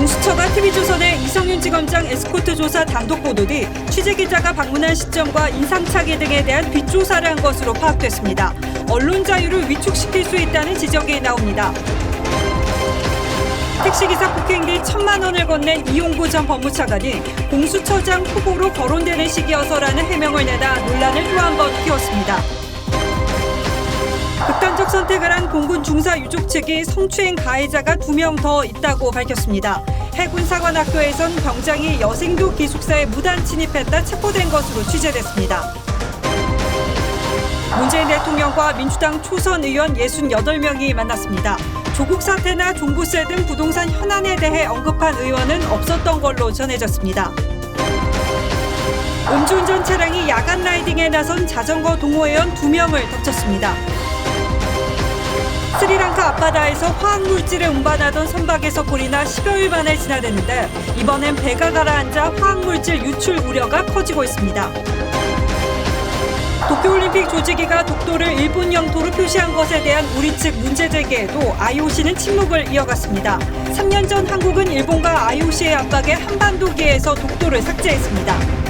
공수처가 TV조선의 이성윤 지검장 에스코트 조사 단독 보도 뒤 취재기자가 방문한 시점과 인상착의 등에 대한 뒷조사를 한 것으로 파악됐습니다. 언론 자유를 위축시킬 수 있다는 지적이 나옵니다. 택시기사 폭행 뒤 1,000만 원을 건넨 이용구 전 법무차관이 공수처장 후보로 거론되는 시기여서라는 해명을 내다 논란을 또 한 번 키웠습니다. 극단적 선택을 한 공군 중사 유족 측이 성추행 가해자가 2명 더 있다고 밝혔습니다. 해군사관학교에선 병장이 여생도 기숙사에 무단 침입했다 체포된 것으로 취재됐습니다. 문재인 대통령과 민주당 초선 의원 68명이 만났습니다. 조국 사태나 종부세 등 부동산 현안에 대해 언급한 의원은 없었던 걸로 전해졌습니다. 음주운전 차량이 야간 라이딩에 나선 자전거 동호회원 2명을 덮쳤습니다. 스리랑카 앞바다에서 화학물질을 운반하던 선박에서 불이 나 10여일 만에 진화됐는데 이번엔 배가 가라앉아 화학물질 유출 우려가 커지고 있습니다. 도쿄올림픽 조직위가 독도를 일본 영토로 표시한 것에 대한 우리 측 문제 제기에도 IOC는 침묵을 이어갔습니다. 3년 전 한국은 일본과 IOC의 압박에 한반도기에서 독도를 삭제했습니다.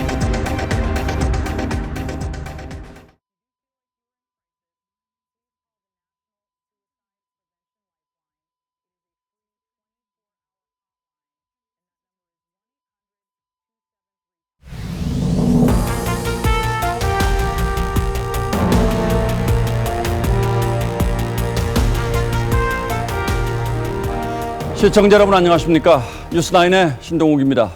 시청자 여러분 안녕하십니까? 뉴스9의 신동욱입니다.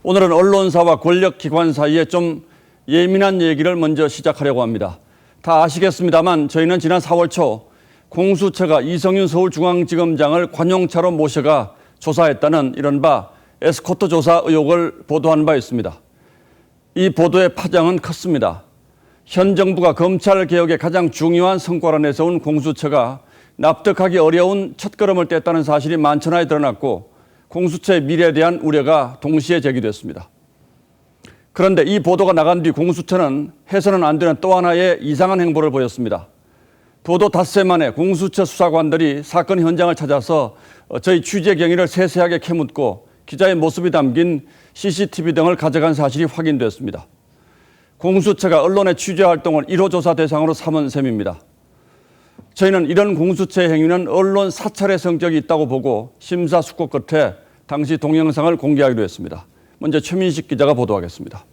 오늘은 언론사와 권력기관 사이에 좀 예민한 얘기를 먼저 시작하려고 합니다. 다 아시겠습니다만 저희는 지난 4월 초 공수처가 이성윤 서울중앙지검장을 관용차로 모셔가 조사했다는 이른바 에스코트 조사 의혹을 보도한 바 있습니다. 이 보도의 파장은 컸습니다. 현 정부가 검찰개혁의 가장 중요한 성과로 내세운 공수처가 납득하기 어려운 첫걸음을 뗐다는 사실이 만천하에 드러났고 공수처의 미래에 대한 우려가 동시에 제기됐습니다. 그런데 이 보도가 나간 뒤 공수처는 해서는 안 되는 또 하나의 이상한 행보를 보였습니다. 보도 닷새 만에 공수처 수사관들이 사건 현장을 찾아서 저희 취재 경위를 세세하게 캐묻고 기자의 모습이 담긴 CCTV 등을 가져간 사실이 확인됐습니다. 공수처가 언론의 취재 활동을 1호 조사 대상으로 삼은 셈입니다. 저희는 이런 공수처의 행위는 언론 사찰의 성격이 있다고 보고 심사숙고 끝에 당시 동영상을 공개하기로 했습니다. 먼저 최민식 기자가 보도하겠습니다.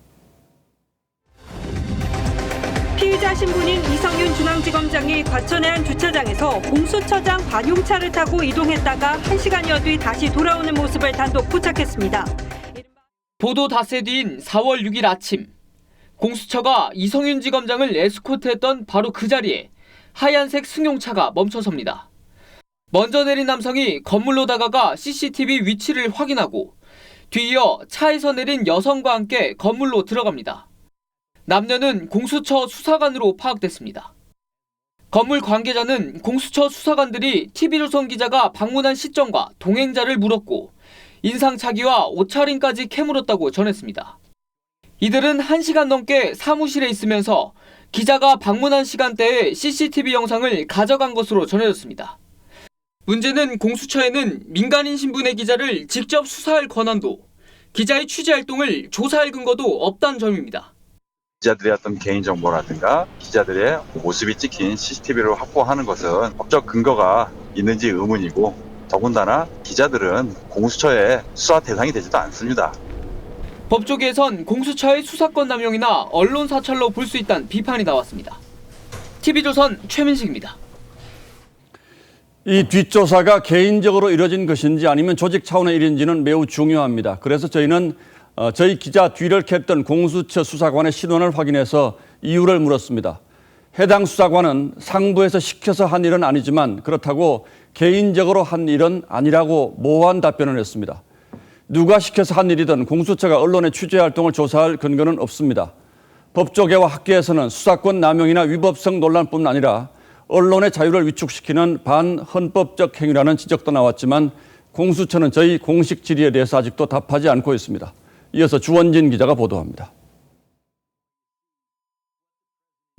피의자 신분인 이성윤 중앙지검장이 과천의 한 주차장에서 공수처장 관용차를 타고 이동했다가 1시간여 뒤 다시 돌아오는 모습을 단독 포착했습니다. 보도 닷새 뒤인 4월 6일 아침, 공수처가 이성윤 지검장을 에스코트했던 바로 그 자리에 하얀색 승용차가 멈춰섭니다. 먼저 내린 남성이 건물로 다가가 CCTV 위치를 확인하고 뒤이어 차에서 내린 여성과 함께 건물로 들어갑니다. 남녀는 공수처 수사관으로 파악됐습니다. 건물 관계자는 공수처 수사관들이 TV조선 기자가 방문한 시점과 동행자를 물었고 인상착의와 옷차림까지 캐물었다고 전했습니다. 이들은 1시간 넘게 사무실에 있으면서 기자가 방문한 시간대에 CCTV 영상을 가져간 것으로 전해졌습니다. 문제는 공수처에는 민간인 신분의 기자를 직접 수사할 권한도 기자의 취재 활동을 조사할 근거도 없다는 점입니다. 기자들의 어떤 개인정보라든가 기자들의 모습이 찍힌 CCTV를 확보하는 것은 법적 근거가 있는지 의문이고 더군다나 기자들은 공수처의 수사 대상이 되지도 않습니다. 법조계에선 공수처의 수사권 남용이나 언론 사찰로 볼 수 있다는 비판이 나왔습니다. TV조선 최민식입니다. 이 뒷조사가 개인적으로 이뤄진 것인지 아니면 조직 차원의 일인지는 매우 중요합니다. 그래서 저희는 저희 기자 뒤를 캤던 공수처 수사관의 신원을 확인해서 이유를 물었습니다. 해당 수사관은 상부에서 시켜서 한 일은 아니지만 그렇다고 개인적으로 한 일은 아니라고 모호한 답변을 했습니다. 누가 시켜서 한 일이든 공수처가 언론의 취재 활동을 조사할 근거는 없습니다. 법조계와 학계에서는 수사권 남용이나 위법성 논란뿐 아니라 언론의 자유를 위축시키는 반헌법적 행위라는 지적도 나왔지만 공수처는 저희 공식 질의에 대해서 아직도 답하지 않고 있습니다. 이어서 주원진 기자가 보도합니다.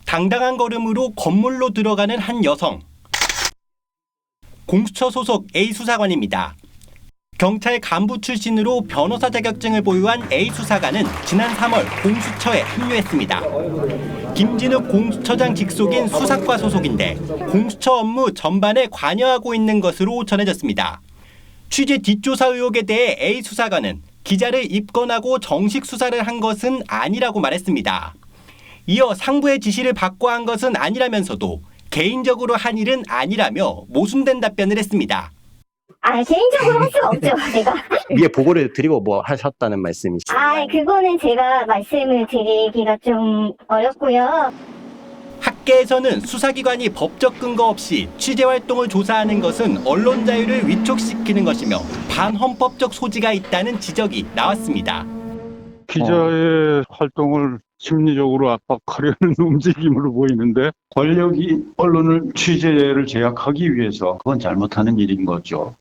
당당한 걸음으로 건물로 들어가는 한 여성. 공수처 소속 A 수사관입니다. 경찰 간부 출신으로 변호사 자격증을 보유한 A 수사관은 지난 3월 공수처에 합류했습니다. 김진욱 공수처장 직속인 수사과 소속인데 공수처 업무 전반에 관여하고 있는 것으로 전해졌습니다. 취재 뒷조사 의혹에 대해 A 수사관은 기자를 입건하고 정식 수사를 한 것은 아니라고 말했습니다. 이어 상부의 지시를 받고 한 것은 아니라면서도 개인적으로 한 일은 아니라며 모순된 답변을 했습니다. 개인적으로 할 수가 없죠, 제가. 위에 보고를 드리고 뭐 하셨다는 말씀이시죠? 그거는 제가 말씀을 드리기가 좀 어렵고요. 학계에서는 수사기관이 법적 근거 없이 취재활동을 조사하는 것은 언론 자유를 위촉시키는 것이며 반헌법적 소지가 있다는 지적이 나왔습니다. 기자의 활동을 심리적으로 압박하려는 움직임으로 보이는데 권력이 언론을 취재를 제약하기 위해서 그건 잘못하는 일인 거죠.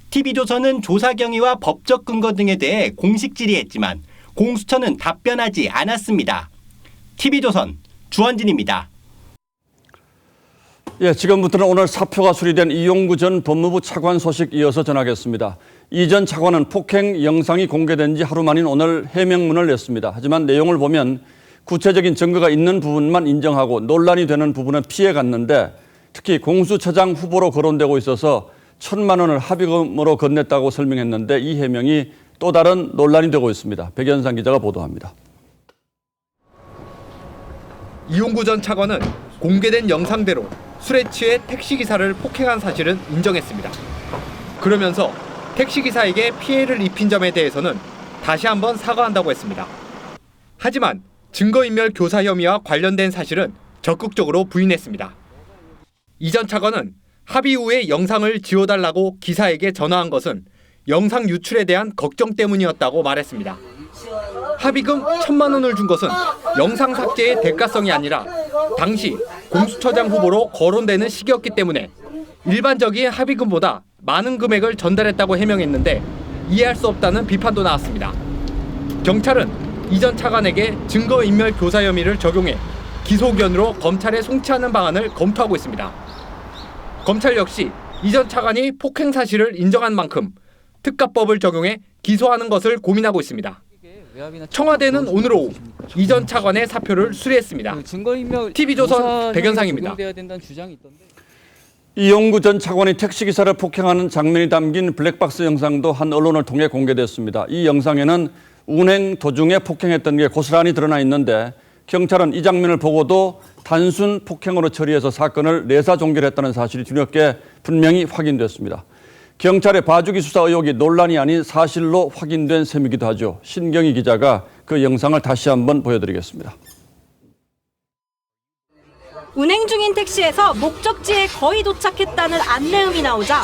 TV조선은 조사 경위와 법적 근거 등에 대해 공식 질의했지만 공수처는 답변하지 않았습니다. TV조선 주원진입니다. 예, 지금부터는 오늘 사표가 수리된 이용구 전 법무부 차관 소식 이어서 전하겠습니다. 이 전 차관은 폭행 영상이 공개된 지 하루 만인 오늘 해명문을 냈습니다. 하지만 내용을 보면 구체적인 증거가 있는 부분만 인정하고 논란이 되는 부분은 피해갔는데 특히 공수처장 후보로 거론되고 있어서 1,000만 원을 합의금으로 건넸다고 설명했는데 이 해명이 또 다른 논란이 되고 있습니다. 백연상 기자가 보도합니다. 이용구 전 차관은 공개된 영상대로 술에 취해 택시기사를 폭행한 사실은 인정했습니다. 그러면서 택시기사에게 피해를 입힌 점에 대해서는 다시 한번 사과한다고 했습니다. 하지만 증거인멸 교사 혐의와 관련된 사실은 적극적으로 부인했습니다. 이 전 차관은 합의 후에 영상을 지워달라고 기사에게 전화한 것은 영상 유출에 대한 걱정 때문이었다고 말했습니다. 합의금 1,000만 원을 준 것은 영상 삭제의 대가성이 아니라 당시 공수처장 후보로 거론되는 시기였기 때문에 일반적인 합의금보다 많은 금액을 전달했다고 해명했는데 이해할 수 없다는 비판도 나왔습니다. 경찰은 이 전 차관에게 증거인멸 교사 혐의를 적용해 기소 의견으로 검찰에 송치하는 방안을 검토하고 있습니다. 검찰 역시 이 전 차관이 폭행 사실을 인정한 만큼 특가법을 적용해 기소하는 것을 고민하고 있습니다. 청와대는 오늘 오후 이 전 차관의 사표를 수리했습니다. TV조선 백연상입니다. 이용구 전 차관이 택시기사를 폭행하는 장면이 담긴 블랙박스 영상도 한 언론을 통해 공개됐습니다. 이 영상에는 운행 도중에 폭행했던 게 고스란히 드러나 있는데 경찰은 이 장면을 보고도 단순 폭행으로 처리해서 사건을 내사 종결했다는 사실이 뒤늦게 분명히 확인됐습니다. 경찰의 봐주기 수사 의혹이 논란이 아닌 사실로 확인된 셈이기도 하죠. 신경희 기자가 그 영상을 다시 한번 보여드리겠습니다. 운행 중인 택시에서 목적지에 거의 도착했다는 안내음이 나오자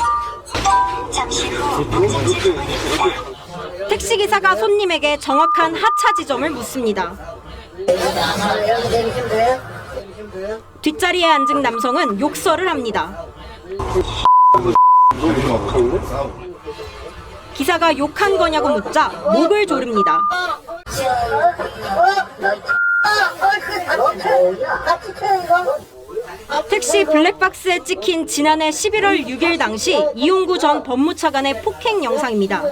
택시기사가 손님에게 정확한 하차 지점을 묻습니다. 뒷자리에 앉은 남성은 욕설을 합니다. 기사가 욕한 거냐고 묻자 목을 조릅니다. 택시 블랙박스에 찍힌 지난해 11월 6일 당시 이용구 전 법무차관의 폭행 영상입니다.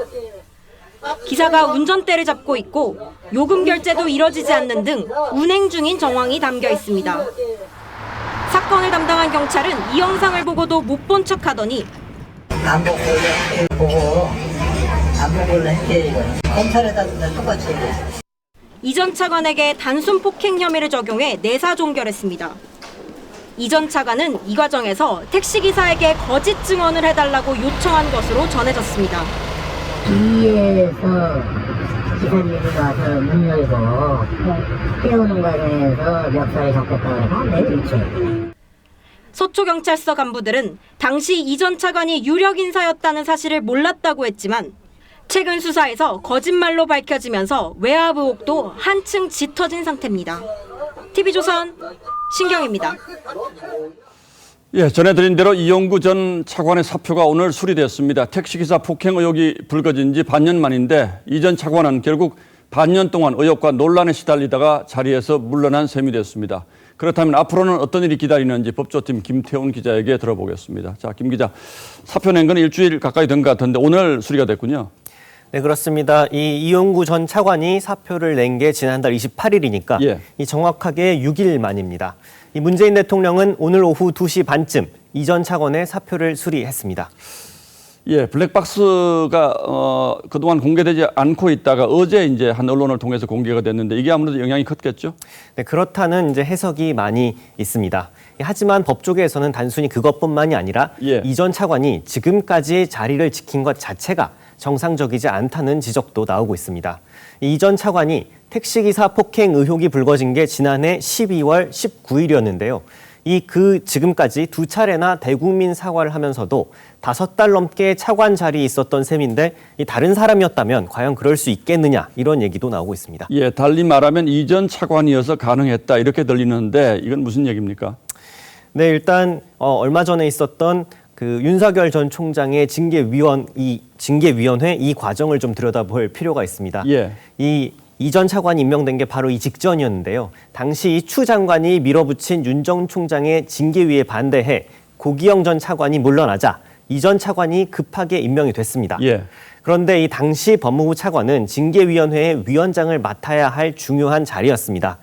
기사가 운전대를 잡고 있고 요금 결제도 이뤄지지 않는 등 운행 중인 정황이 담겨 있습니다. 사건을 담당한 경찰은 이 영상을 보고도 못 본 척하더니 반복 보고 반복을 했지. 검찰에다 똑같이. 이 전 차관에게 단순 폭행 혐의를 적용해 내사 종결했습니다. 이 전 차관은 이 과정에서 택시기사에게 거짓 증언을 해달라고 요청한 것으로 전해졌습니다. 뒤에서 기사님이 와서 문 열고 깨우는 과정에서 멱살을 잡겠다고 해서 내리치. 서초경찰서 간부들은 당시 이 전 차관이 유력 인사였다는 사실을 몰랐다고 했지만 최근 수사에서 거짓말로 밝혀지면서 외압 의혹도 한층 짙어진 상태입니다. TV조선 신경입니다. 예, 전해드린 대로 이용구 전 차관의 사표가 오늘 수리됐습니다. 택시기사 폭행 의혹이 불거진 지 반년 만인데 이 전 차관은 결국 반년 동안 의혹과 논란에 시달리다가 자리에서 물러난 셈이 됐습니다. 그렇다면 앞으로는 어떤 일이 기다리는지 법조팀 김태훈 기자에게 들어보겠습니다. 자, 김 기자, 사표 낸 건 일주일 가까이 된 것 같은데 오늘 수리가 됐군요. 네, 그렇습니다. 이용구 전 차관이 사표를 낸 게 지난달 28일이니까 예. 이 정확하게 6일 만입니다. 이 문재인 대통령은 오늘 오후 2시 반쯤 이 전 차관의 사표를 수리했습니다. 예, 블랙박스가 그동안 공개되지 않고 있다가 어제 이제 한 언론을 통해서 공개가 됐는데 이게 아무래도 영향이 컸겠죠? 네, 그렇다는 이제 해석이 많이 있습니다. 하지만 법조계에서는 단순히 그것뿐만이 아니라 예. 이 전 차관이 지금까지 자리를 지킨 것 자체가 정상적이지 않다는 지적도 나오고 있습니다. 이 전 차관이 택시기사 폭행 의혹이 불거진 게 지난해 12월 19일이었는데요. 지금까지 2차례나 대국민 사과를 하면서도 5달 넘게 차관 자리에 있었던 셈인데 다른 사람이었다면 과연 그럴 수 있겠느냐 이런 얘기도 나오고 있습니다. 예, 달리 말하면 이 전 차관이어서 가능했다 이렇게 들리는데 이건 무슨 얘기입니까? 네, 일단 얼마 전에 있었던 그 윤석열 전 총장의 징계위원회 이 과정을 좀 들여다볼 필요가 있습니다. 예. 이 전 차관이 임명된 게 바로 이 직전이었는데요. 당시 이 추 장관이 밀어붙인 윤 전 총장의 징계위에 반대해 고기영 전 차관이 물러나자 이 전 차관이 급하게 임명이 됐습니다. 예. 그런데 이 당시 법무부 차관은 징계위원회의 위원장을 맡아야 할 중요한 자리였습니다.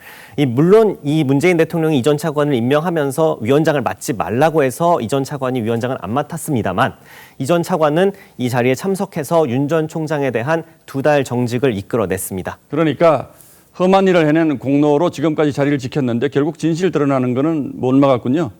물론 이 문재인 대통령이 이 전 차관을 임명하면서 위원장을 맡지 말라고 해서 이 전 차관이 위원장을 안 맡았습니다만 이 전 차관은 이 자리에 참석해서 윤 전 총장에 대한 2달 정직을 이끌어냈습니다. 그러니까 험한 일을 해낸 공로로 지금까지 자리를 지켰는데 결국 진실 드러나는 거는 못 막았군요.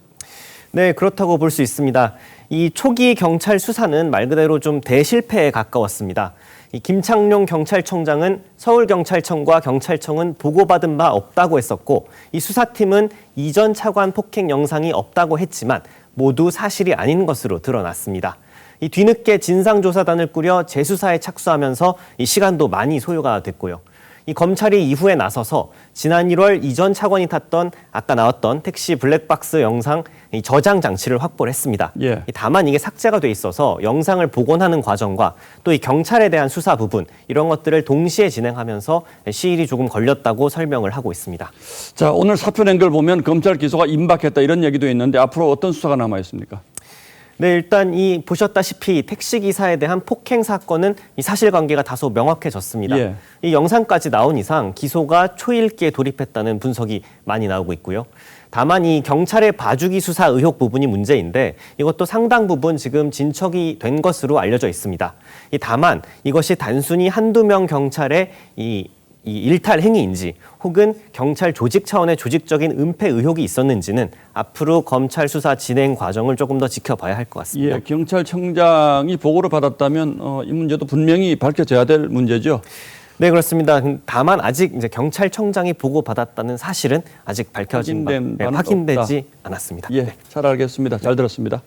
네, 그렇다고 볼 수 있습니다. 이 초기 경찰 수사는 말 그대로 좀 대실패에 가까웠습니다. 이 김창룡 경찰청장은 서울경찰청과 경찰청은 보고받은 바 없다고 했었고 이 수사팀은 이 전 차관 폭행 영상이 없다고 했지만 모두 사실이 아닌 것으로 드러났습니다. 이 뒤늦게 진상조사단을 꾸려 재수사에 착수하면서 이 시간도 많이 소요가 됐고요. 이 검찰이 이후에 나서서 지난 1월 이 전 차관이 탔던 아까 나왔던 택시 블랙박스 영상 저장 장치를 확보를 했습니다. 예. 다만 이게 삭제가 돼 있어서 영상을 복원하는 과정과 또 이 경찰에 대한 수사 부분 이런 것들을 동시에 진행하면서 시일이 조금 걸렸다고 설명을 하고 있습니다. 자, 오늘 사표 낸 걸 보면 검찰 기소가 임박했다 이런 얘기도 있는데 앞으로 어떤 수사가 남아 있습니까? 네, 일단 보셨다시피 택시기사에 대한 폭행 사건은 이 사실관계가 다소 명확해졌습니다. 예. 이 영상까지 나온 이상 기소가 초읽기에 돌입했다는 분석이 많이 나오고 있고요. 다만 이 경찰의 봐주기 수사 의혹 부분이 문제인데 이것도 상당 부분 지금 진척이 된 것으로 알려져 있습니다. 다만 이것이 단순히 한두 명 경찰의 이 일탈 행위인지 혹은 경찰 조직 차원의 조직적인 은폐 의혹이 있었는지는 앞으로 검찰 수사 진행 과정을 조금 더 지켜봐야 할 것 같습니다. 예, 경찰청장이 보고를 받았다면 이 문제도 분명히 밝혀져야 될 문제죠. 네, 그렇습니다. 다만 아직 이제 경찰청장이 보고받았다는 사실은 아직 확인되지 않았습니다. 예, 네. 잘 알겠습니다. 잘 들었습니다.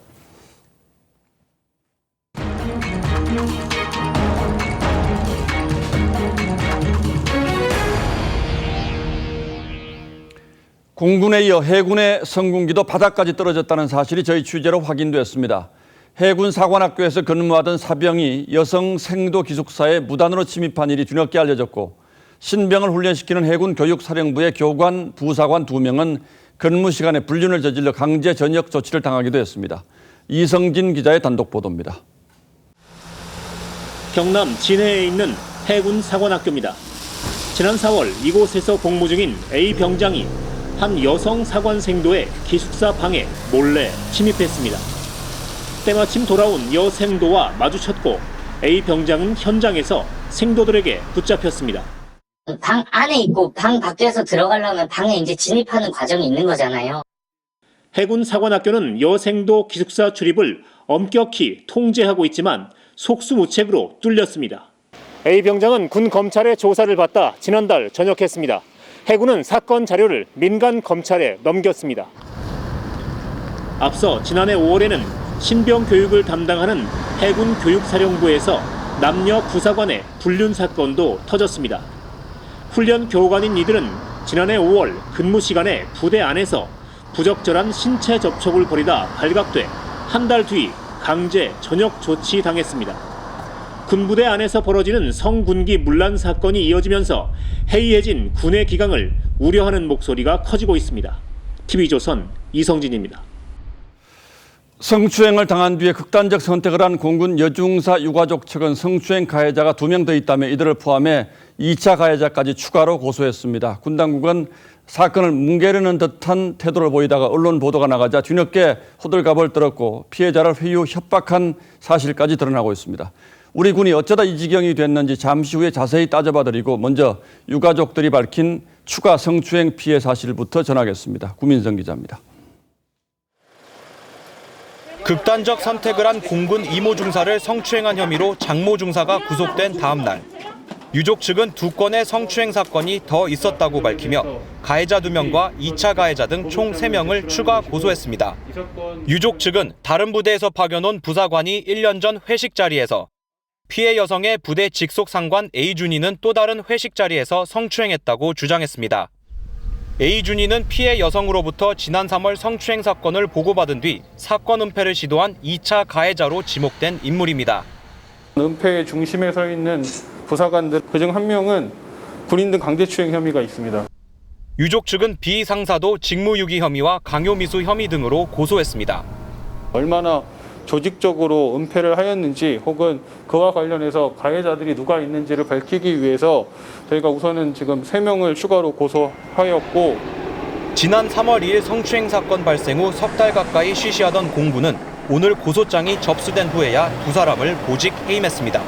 공군에 이어 해군의 성군기도 바닥까지 떨어졌다는 사실이 저희 취재로 확인됐습니다. 해군 사관학교에서 근무하던 사병이 여성 생도 기숙사에 무단으로 침입한 일이 뒤늦게 알려졌고 신병을 훈련시키는 해군 교육사령부의 교관, 부사관 2명은 근무 시간에 불륜을 저질러 강제 전역 조치를 당하기도 했습니다. 이성진 기자의 단독 보도입니다. 경남 진해에 있는 해군 사관학교입니다. 지난 4월 이곳에서 복무 중인 A 병장이 한 여성 사관 생도의 기숙사 방에 몰래 침입했습니다. 때마침 돌아온 여 생도와 마주쳤고 A 병장은 현장에서 생도들에게 붙잡혔습니다. 방 안에 있고 방 밖에서 들어가려면 방에 이제 진입하는 과정이 있는 거잖아요. 해군 사관학교는 여생도 기숙사 출입을 엄격히 통제하고 있지만 속수무책으로 뚫렸습니다. A 병장은 군 검찰의 조사를 받다 지난달 전역했습니다. 해군은 사건 자료를 민간 검찰에 넘겼습니다. 앞서 지난해 5월에는 신병 교육을 담당하는 해군 교육사령부에서 남녀 부사관의 불륜 사건도 터졌습니다. 훈련 교관인 이들은 지난해 5월 근무 시간에 부대 안에서 부적절한 신체 접촉을 벌이다 발각돼 한 달 뒤 강제 전역 조치당했습니다. 군부대 안에서 벌어지는 성군기 문란 사건이 이어지면서 해이해진 군의 기강을 우려하는 목소리가 커지고 있습니다. TV조선 이성진입니다. 성추행을 당한 뒤에 극단적 선택을 한 공군 여중사 유가족 측은 성추행 가해자가 2명 더 있다며 이들을 포함해 2차 가해자까지 추가로 고소했습니다. 군 당국은 사건을 뭉개려는 듯한 태도를 보이다가 언론 보도가 나가자 뒤늦게 호들갑을 떨었고 피해자를 회유 협박한 사실까지 드러나고 있습니다. 우리 군이 어쩌다 이 지경이 됐는지 잠시 후에 자세히 따져봐드리고 먼저 유가족들이 밝힌 추가 성추행 피해 사실부터 전하겠습니다. 구민성 기자입니다. 극단적 선택을 한 공군 이모 중사를 성추행한 혐의로 장모 중사가 구속된 다음 날 유족 측은 2건의 성추행 사건이 더 있었다고 밝히며 가해자 2명과 2차 가해자 등 총 3명을 추가 고소했습니다. 유족 측은 다른 부대에서 파견 온 부사관이 1년 전 회식 자리에서 피해 여성의 부대 직속 상관 A준이는 또 다른 회식 자리에서 성추행했다고 주장했습니다. A준이는 피해 여성으로부터 지난 3월 성추행 사건을 보고받은 뒤 사건 은폐를 시도한 2차 가해자로 지목된 인물입니다. 은폐의 중심에 서 있는 부사관들 그중 한 명은 군인 등 강제추행 혐의가 있습니다. 유족 측은 비상사도 직무유기 혐의와 강요미수 혐의 등으로 고소했습니다. 얼마나 조직적으로 은폐를 하였는지 혹은 그와 관련해서 가해자들이 누가 있는지를 밝히기 위해서 저희가 우선은 지금 3명을 추가로 고소하였고 지난 3월 2일 성추행 사건 발생 후 석 달 가까이 쉬쉬하던 공군은 오늘 고소장이 접수된 후에야 2사람을 보직 해임했습니다.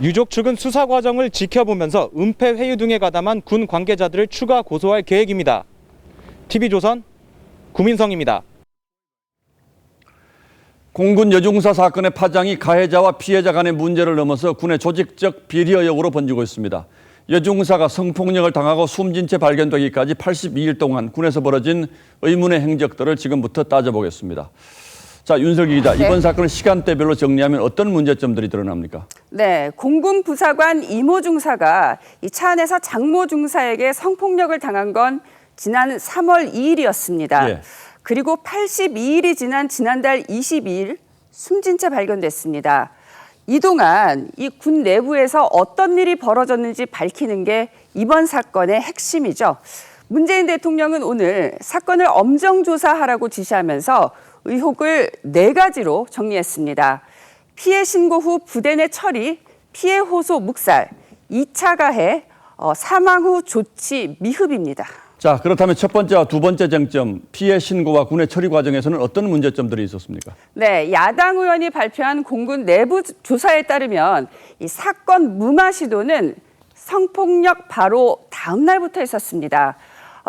유족 측은 수사 과정을 지켜보면서 은폐 회유 등에 가담한 군 관계자들을 추가 고소할 계획입니다. TV조선 구민성입니다. 공군 여중사 사건의 파장이 가해자와 피해자 간의 문제를 넘어서 군의 조직적 비리 의혹으로 번지고 있습니다. 여중사가 성폭력을 당하고 숨진 채 발견되기까지 82일 동안 군에서 벌어진 의문의 행적들을 지금부터 따져보겠습니다. 자, 윤석기 기자, 이번 사건을 시간대별로 정리하면 어떤 문제점들이 드러납니까? 네, 공군 부사관 이모 중사가 이 차 안에서 장모 중사에게 성폭력을 당한 건 지난 3월 2일이었습니다. 예. 그리고 82일이 지난 지난달 22일 숨진 채 발견됐습니다. 이동안 이 군 내부에서 어떤 일이 벌어졌는지 밝히는 게 이번 사건의 핵심이죠. 문재인 대통령은 오늘 사건을 엄정 조사하라고 지시하면서 의혹을 4가지로 정리했습니다. 피해 신고 후 부대 내 처리, 피해 호소 묵살, 2차 가해, 사망 후 조치 미흡입니다. 자, 그렇다면 첫 번째와 두 번째 쟁점, 피해 신고와 군의 처리 과정에서는 어떤 문제점들이 있었습니까? 네, 야당 의원이 발표한 공군 내부 조사에 따르면 이 사건 무마 시도는 성폭력 바로 다음 날부터 있었습니다.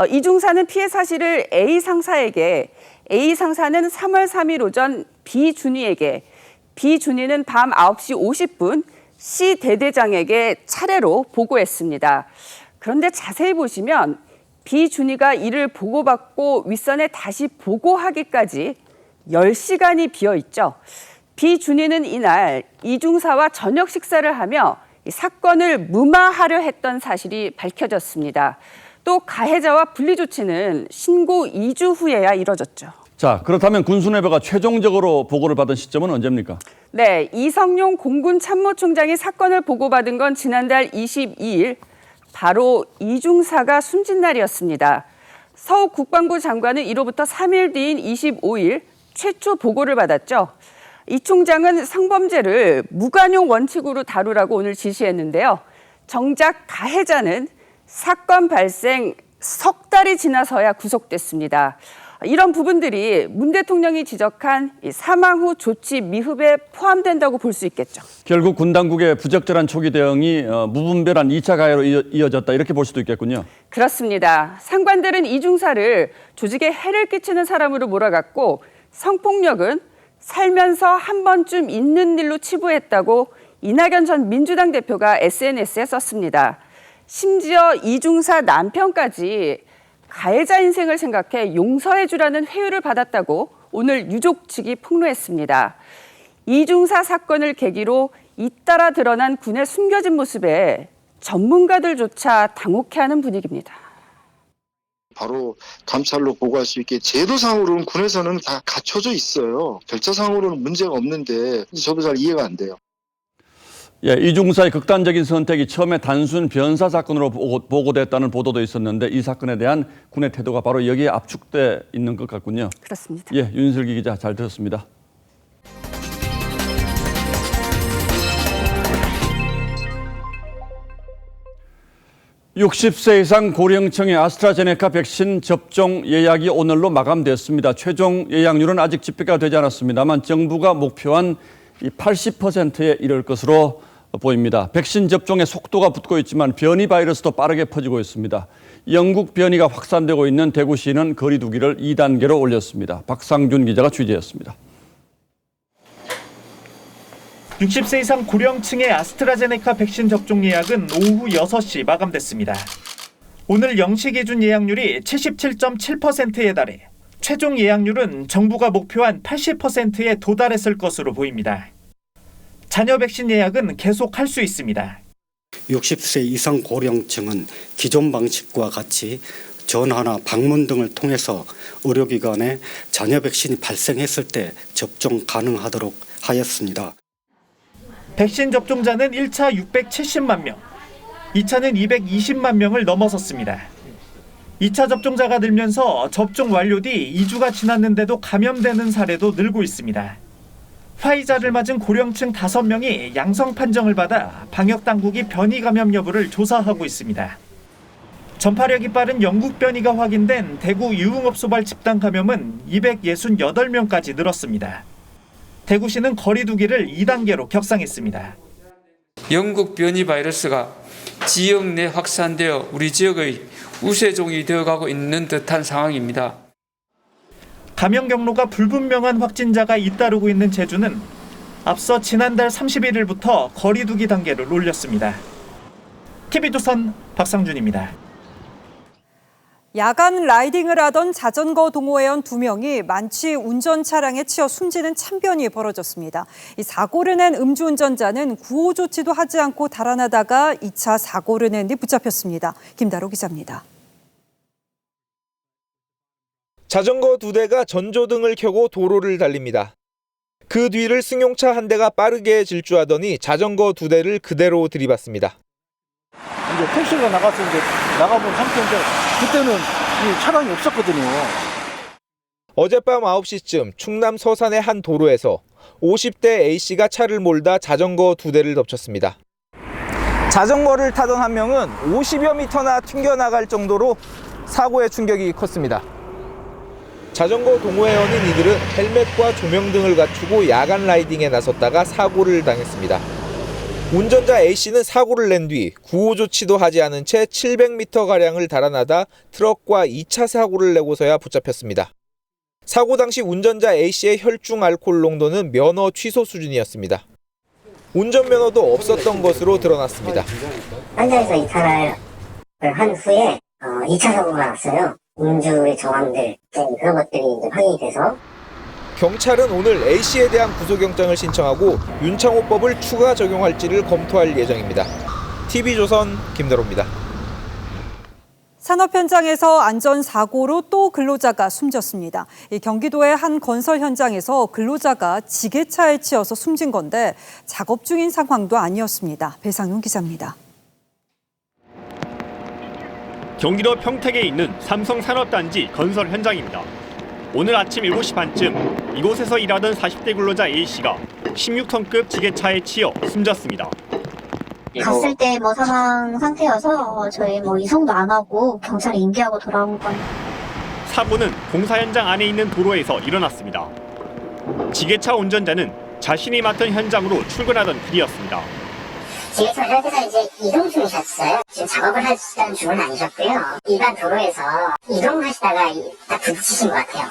이 중사는 피해 사실을 A 상사에게, A 상사는 3월 3일 오전 B 준위에게, B 준위는 밤 9시 50분 C 대대장에게 차례로 보고했습니다. 그런데 자세히 보시면 B 준위가 이를 보고받고 윗선에 다시 보고하기까지 10시간이 비어있죠. B 준위는 이날 이 중사와 저녁 식사를 하며 이 사건을 무마하려 했던 사실이 밝혀졌습니다. 또 가해자와 분리 조치는 신고 2주 후에야 이뤄졌죠. 자, 그렇다면 군수뇌부가 최종적으로 보고를 받은 시점은 언제입니까? 네, 이성용 공군 참모총장이 사건을 보고받은 건 지난달 22일 바로 이 중사가 숨진 날이었습니다. 서욱 국방부 장관은 이로부터 3일 뒤인 25일 최초 보고를 받았죠. 이 총장은 성범죄를 무관용 원칙으로 다루라고 오늘 지시했는데요. 정작 가해자는 사건 발생 석 달이 지나서야 구속됐습니다. 이런 부분들이 문 대통령이 지적한 사망 후 조치 미흡에 포함된다고 볼 수 있겠죠. 결국 군 당국의 부적절한 초기 대응이 무분별한 2차 가해로 이어졌다, 이렇게 볼 수도 있겠군요. 그렇습니다. 상관들은 이 중사를 조직에 해를 끼치는 사람으로 몰아갔고 성폭력은 살면서 한 번쯤 있는 일로 치부했다고 이낙연 전 민주당 대표가 SNS에 썼습니다. 심지어 이 중사 남편까지 가해자 인생을 생각해 용서해주라는 회유를 받았다고 오늘 유족 측이 폭로했습니다. 이 중사 사건을 계기로 잇따라 드러난 군의 숨겨진 모습에 전문가들조차 당혹해하는 분위기입니다. 바로 감찰로 보고할 수 있게 제도상으로는 군에서는 다 갖춰져 있어요. 절차상으로는 문제가 없는데 저도 잘 이해가 안 돼요. 예, 이 중사의 극단적인 선택이 처음에 단순 변사 사건으로 보고됐다는 보도도 있었는데 이 사건에 대한 군의 태도가 바로 여기에 압축돼 있는 것 같군요. 그렇습니다. 예, 윤슬기 기자 잘 들었습니다. (60세) 이상 고령층의 아스트라제네카 백신 접종 예약이 오늘로 마감됐습니다. 최종 예약률은 아직 집계가 되지 않았습니다만 정부가 목표한 80%에 이를 것으로 보입니다. 백신 접종의 속도가 붙고 있지만 변이 바이러스도 빠르게 퍼지고 있습니다. 영국 변이가 확산되고 있는 대구시는 거리 두기를 2단계로 올렸습니다. 박상준 기자가 취재했습니다. 60세 이상 고령층의 아스트라제네카 백신 접종 예약은 오후 6시 마감됐습니다. 오늘 0시 기준 예약률이 77.7%에 달해 최종 예약률은 정부가 목표한 80%에 도달했을 것으로 보입니다. 자녀 백신 예약은 계속할 수 있습니다. 60세 이상 고령층은 기존 방식과 같이 전화나 방문 등을 통해서 의료기관에 자녀 백신이 발생했을 때 접종 가능하도록 하였습니다. 백신 접종자는 1차 670만 명, 2차는 220만 명을 넘어섰습니다. 2차 접종자가 늘면서 접종 완료 뒤 2주가 지났는데도 감염되는 사례도 늘고 있습니다. 화이자를 맞은 고령층 5명이 양성 판정을 받아 방역당국이 변이 감염 여부를 조사하고 있습니다. 전파력이 빠른 영국 변이가 확인된 대구 유흥업소발 집단 감염은 268명까지 늘었습니다. 대구시는 거리 두기를 2단계로 격상했습니다. 영국 변이 바이러스가 지역 내 확산되어 우리 지역의 우세종이 되어가고 있는 듯한 상황입니다. 감염 경로가 불분명한 확진자가 잇따르고 있는 제주는 앞서 지난달 31일부터 거리 두기 단계를 올렸습니다. TV조선 박상준입니다. 야간 라이딩을 하던 자전거 동호회원 2명이 만취 운전 차량에 치여 숨지는 참변이 벌어졌습니다. 이 사고를 낸 음주운전자는 구호 조치도 하지 않고 달아나다가 2차 사고를 낸 뒤 붙잡혔습니다. 김다로 기자입니다. 자전거 2대가 전조등을 켜고 도로를 달립니다. 그 뒤를 승용차 한 대가 빠르게 질주하더니 자전거 2대를 그대로 들이받습니다. 이제 택시가 나가서 이제 나가본 상태인데 그때는 이 차량이 없었거든요. 어젯밤 9시쯤 충남 서산의 한 도로에서 50대 A씨가 차를 몰다 자전거 2대를 덮쳤습니다. 자전거를 타던 한 명은 50여 미터나 튕겨나갈 정도로 사고의 충격이 컸습니다. 자전거 동호회원인 이들은 헬멧과 조명등을 갖추고 야간 라이딩에 나섰다가 사고를 당했습니다. 운전자 A씨는 사고를 낸 뒤 구호 조치도 하지 않은 채 700m가량을 달아나다 트럭과 2차 사고를 내고서야 붙잡혔습니다. 사고 당시 운전자 A씨의 혈중 알코올 농도는 면허 취소 수준이었습니다. 운전면허도 없었던 것으로 드러났습니다. 현장에서 이탈을 한 후에 2차 사고가 났어요. 음주의 정황들 그런 것들이 이제 확인이 돼서 경찰은 오늘 A씨에 대한 구속영장을 신청하고 윤창호법을 추가 적용할지를 검토할 예정입니다. TV조선 김대로입니다. 산업 현장에서 안전사고로 또 근로자가 숨졌습니다. 이 경기도의 한 건설 현장에서 근로자가 지게차에 치여서 숨진 건데 작업 중인 상황도 아니었습니다. 배상윤 기자입니다. 경기도 평택에 있는 삼성산업단지 건설 현장입니다. 오늘 아침 7시 반쯤 이곳에서 일하던 40대 근로자 A씨가 16톤급 지게차에 치여 숨졌습니다. 갔을 때 사망 상태여서 저희 이송도 안 하고 경찰에 인계하고 돌아온 거예요. 사고는 공사 현장 안에 있는 도로에서 일어났습니다. 지게차 운전자는 자신이 맡은 현장으로 출근하던 길이었습니다. 지게차 회사에서 이제 이동 중이셨어요. 지금 작업을 하시던 중은 아니셨고요. 일반 도로에서 이동하시다가 딱 부딪히신 것 같아요.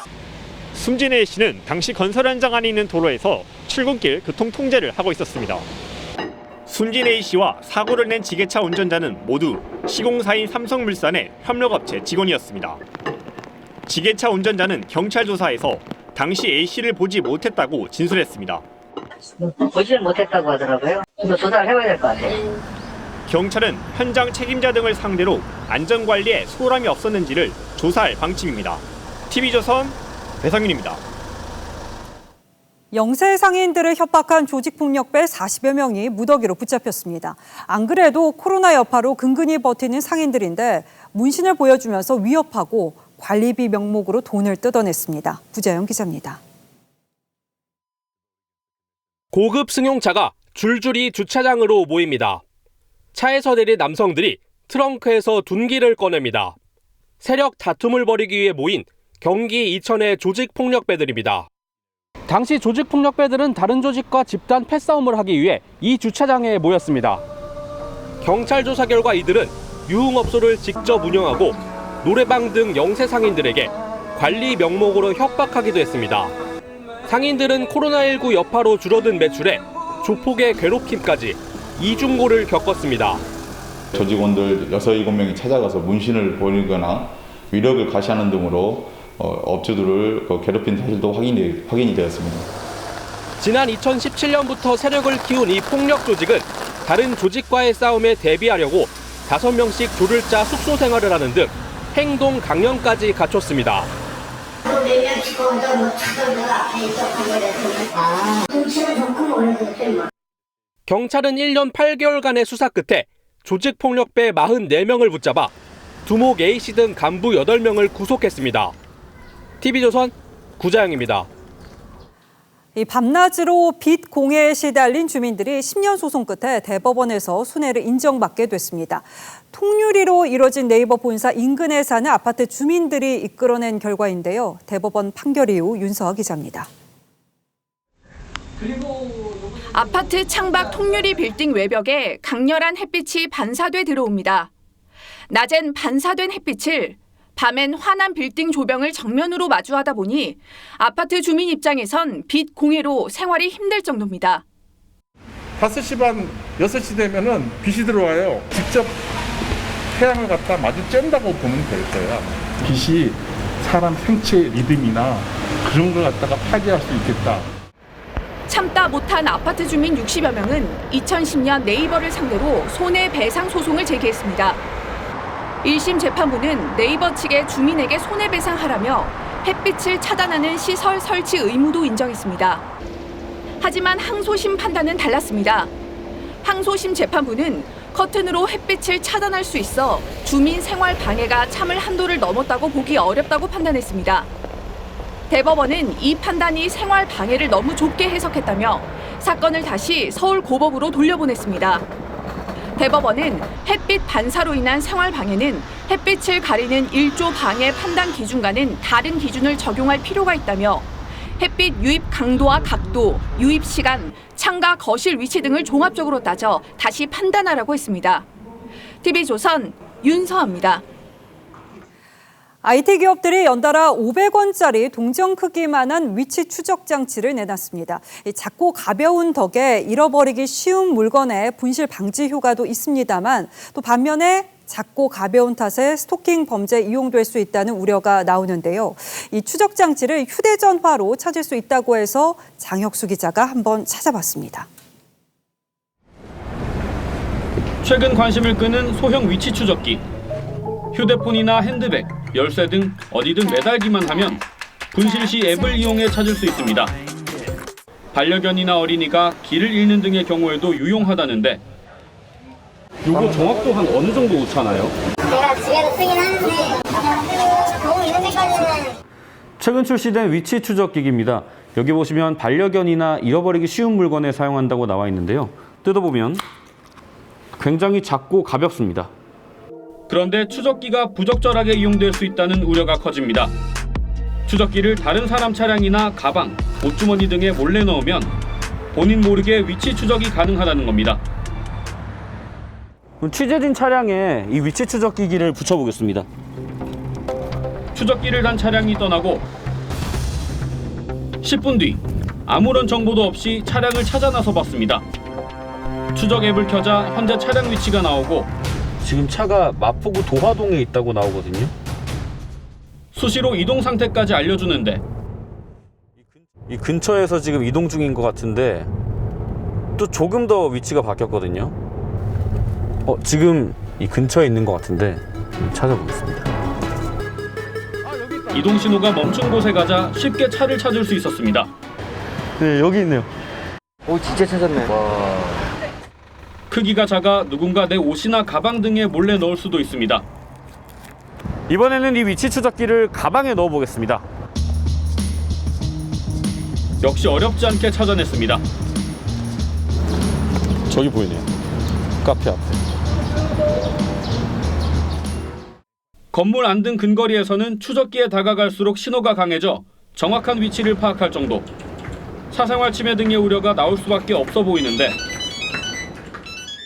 숨진 A씨는 당시 건설 현장 안에 있는 도로에서 출근길 교통 통제를 하고 있었습니다. 숨진 A씨와 사고를 낸 지게차 운전자는 모두 시공사인 삼성물산의 협력업체 직원이었습니다. 지게차 운전자는 경찰 조사에서 당시 A씨를 보지 못했다고 진술했습니다. 보지를 못했다고 하더라고요. 이거 조사를 해봐야 될 것 같아요. 경찰은 현장 책임자 등을 상대로 안전관리에 소홀함이 없었는지를 조사할 방침입니다. TV조선 배상윤입니다. 영세 상인들을 협박한 조직폭력배 40여 명이 무더기로 붙잡혔습니다. 안 그래도 코로나 여파로 근근히 버티는 상인들인데 문신을 보여주면서 위협하고 관리비 명목으로 돈을 뜯어냈습니다. 구자영 기자입니다. 고급 승용차가 줄줄이 주차장으로 모입니다. 차에서 내린 남성들이 트렁크에서 둔기를 꺼냅니다. 세력 다툼을 벌이기 위해 모인 경기 이천의 조직폭력배들입니다. 당시 조직폭력배들은 다른 조직과 집단 패싸움을 하기 위해 이 주차장에 모였습니다. 경찰 조사 결과 이들은 유흥업소를 직접 운영하고 노래방 등 영세 상인들에게 관리 명목으로 협박하기도 했습니다. 상인들은 코로나19 여파로 줄어든 매출에 조폭의 괴롭힘까지 이중고를 겪었습니다. 조직원들 6, 7명이 찾아가서 문신을 보이거나 위력을 가시하는 등으로 업주들을 괴롭힌 사실도 확인이 되었습니다. 지난 2017년부터 세력을 키운 이 폭력 조직은 다른 조직과의 싸움에 대비하려고 5명씩 조를 짜 숙소 생활을 하는 등 행동 강령까지 갖췄습니다. 경찰은 1년 8개월간의 수사 끝에 조직폭력배 44명을 붙잡아 두목 A씨 등 간부 8명을 구속했습니다. TV조선 구자영입니다. 이 밤낮으로 빚 공해에 시달린 주민들이 10년 소송 끝에 대법원에서 손해를 인정받게 됐습니다. 통유리로 이뤄진 네이버 본사 인근에 사는 아파트 주민들이 이끌어낸 결과인데요. 대법원 판결 이후 윤서아 기자입니다. 아파트 창밖 통유리 빌딩 외벽에 강렬한 햇빛이 반사돼 들어옵니다. 낮엔 반사된 햇빛을, 밤엔 환한 빌딩 조명을 정면으로 마주하다 보니 아파트 주민 입장에선 빛 공해로 생활이 힘들 정도입니다. 5시 반, 6시 되면은 빛이 들어와요. 직접 태양을 갖다 마주 쬐다고 보면 될 거야. 빛이 사람 생체 리듬이나 그런 걸 갖다가 파괴할 수 있겠다. 참다 못한 아파트 주민 60여 명은 2010년 네이버를 상대로 손해배상 소송을 제기했습니다. 1심 재판부는 네이버 측에 주민에게 손해배상하라며 햇빛을 차단하는 시설 설치 의무도 인정했습니다. 하지만 항소심 판단은 달랐습니다. 항소심 재판부는 커튼으로 햇빛을 차단할 수 있어 주민 생활 방해가 참을 한도를 넘었다고 보기 어렵다고 판단했습니다. 대법원은 이 판단이 생활 방해를 너무 좁게 해석했다며 사건을 다시 서울고법으로 돌려보냈습니다. 대법원은 햇빛 반사로 인한 생활 방해는 햇빛을 가리는 1조 방해 판단 기준과는 다른 기준을 적용할 필요가 있다며 햇빛 유입 강도와 각도, 유입 시간, 창가 거실 위치 등을 종합적으로 따져 다시 판단하라고 했습니다. TV조선 윤서아입니다. IT 기업들이 연달아 500원짜리 동전 크기만한 위치 추적 장치를 내놨습니다. 작고 가벼운 덕에 잃어버리기 쉬운 물건의 분실 방지 효과도 있습니다만 또 반면에 작고 가벼운 탓에 스토킹 범죄에 이용될 수 있다는 우려가 나오는데요. 이 추적 장치를 휴대전화로 찾을 수 있다고 해서 장혁수 기자가 한번 찾아봤습니다. 최근 관심을 끄는 소형 위치 추적기. 휴대폰이나 핸드백, 열쇠 등 어디든 매달기만 하면 분실 시 앱을 이용해 찾을 수 있습니다. 반려견이나 어린이가 길을 잃는 등의 경우에도 유용하다는데 이거 정확도 한 어느 정도 오차나요? 제가 집에도 쓰긴 하는데 도움 있는 데까지는. 최근 출시된 위치 추적 기기입니다. 여기 보시면 반려견이나 잃어버리기 쉬운 물건에 사용한다고 나와 있는데요. 뜯어보면 굉장히 작고 가볍습니다. 그런데 추적기가 부적절하게 이용될 수 있다는 우려가 커집니다. 추적기를 다른 사람 차량이나 가방, 옷주머니 등에 몰래 넣으면 본인 모르게 위치 추적이 가능하다는 겁니다. 취재진 차량에 이 위치 추적 기기를 붙여보겠습니다. 추적기를 단 차량이 떠나고 10분 뒤 아무런 정보도 없이 차량을 찾아 나서 봤습니다. 추적 앱을 켜자 현재 차량 위치가 나오고 지금 차가 마포구 도화동에 있다고 나오거든요. 수시로 이동 상태까지 알려주는데 이 근처에서 지금 이동 중인 것 같은데 또 조금 더 위치가 바뀌었거든요. 지금 이 근처에 있는 것 같은데 찾아보겠습니다. 이동 신호가 멈춘 곳에 가자 쉽게 차를 찾을 수 있었습니다. 네, 여기 있네요. 오, 진짜 찾았네. 크기가 작아 누군가 내 옷이나 가방 등에 몰래 넣을 수도 있습니다. 이번에는 이 위치 추적기를 가방에 넣어보겠습니다. 역시 어렵지 않게 찾아냈습니다. 저기 보이네요. 카페 앞에. 건물 안 등 근거리에서는 추적기에 다가갈수록 신호가 강해져 정확한 위치를 파악할 정도. 사생활 침해 등의 우려가 나올 수밖에 없어 보이는데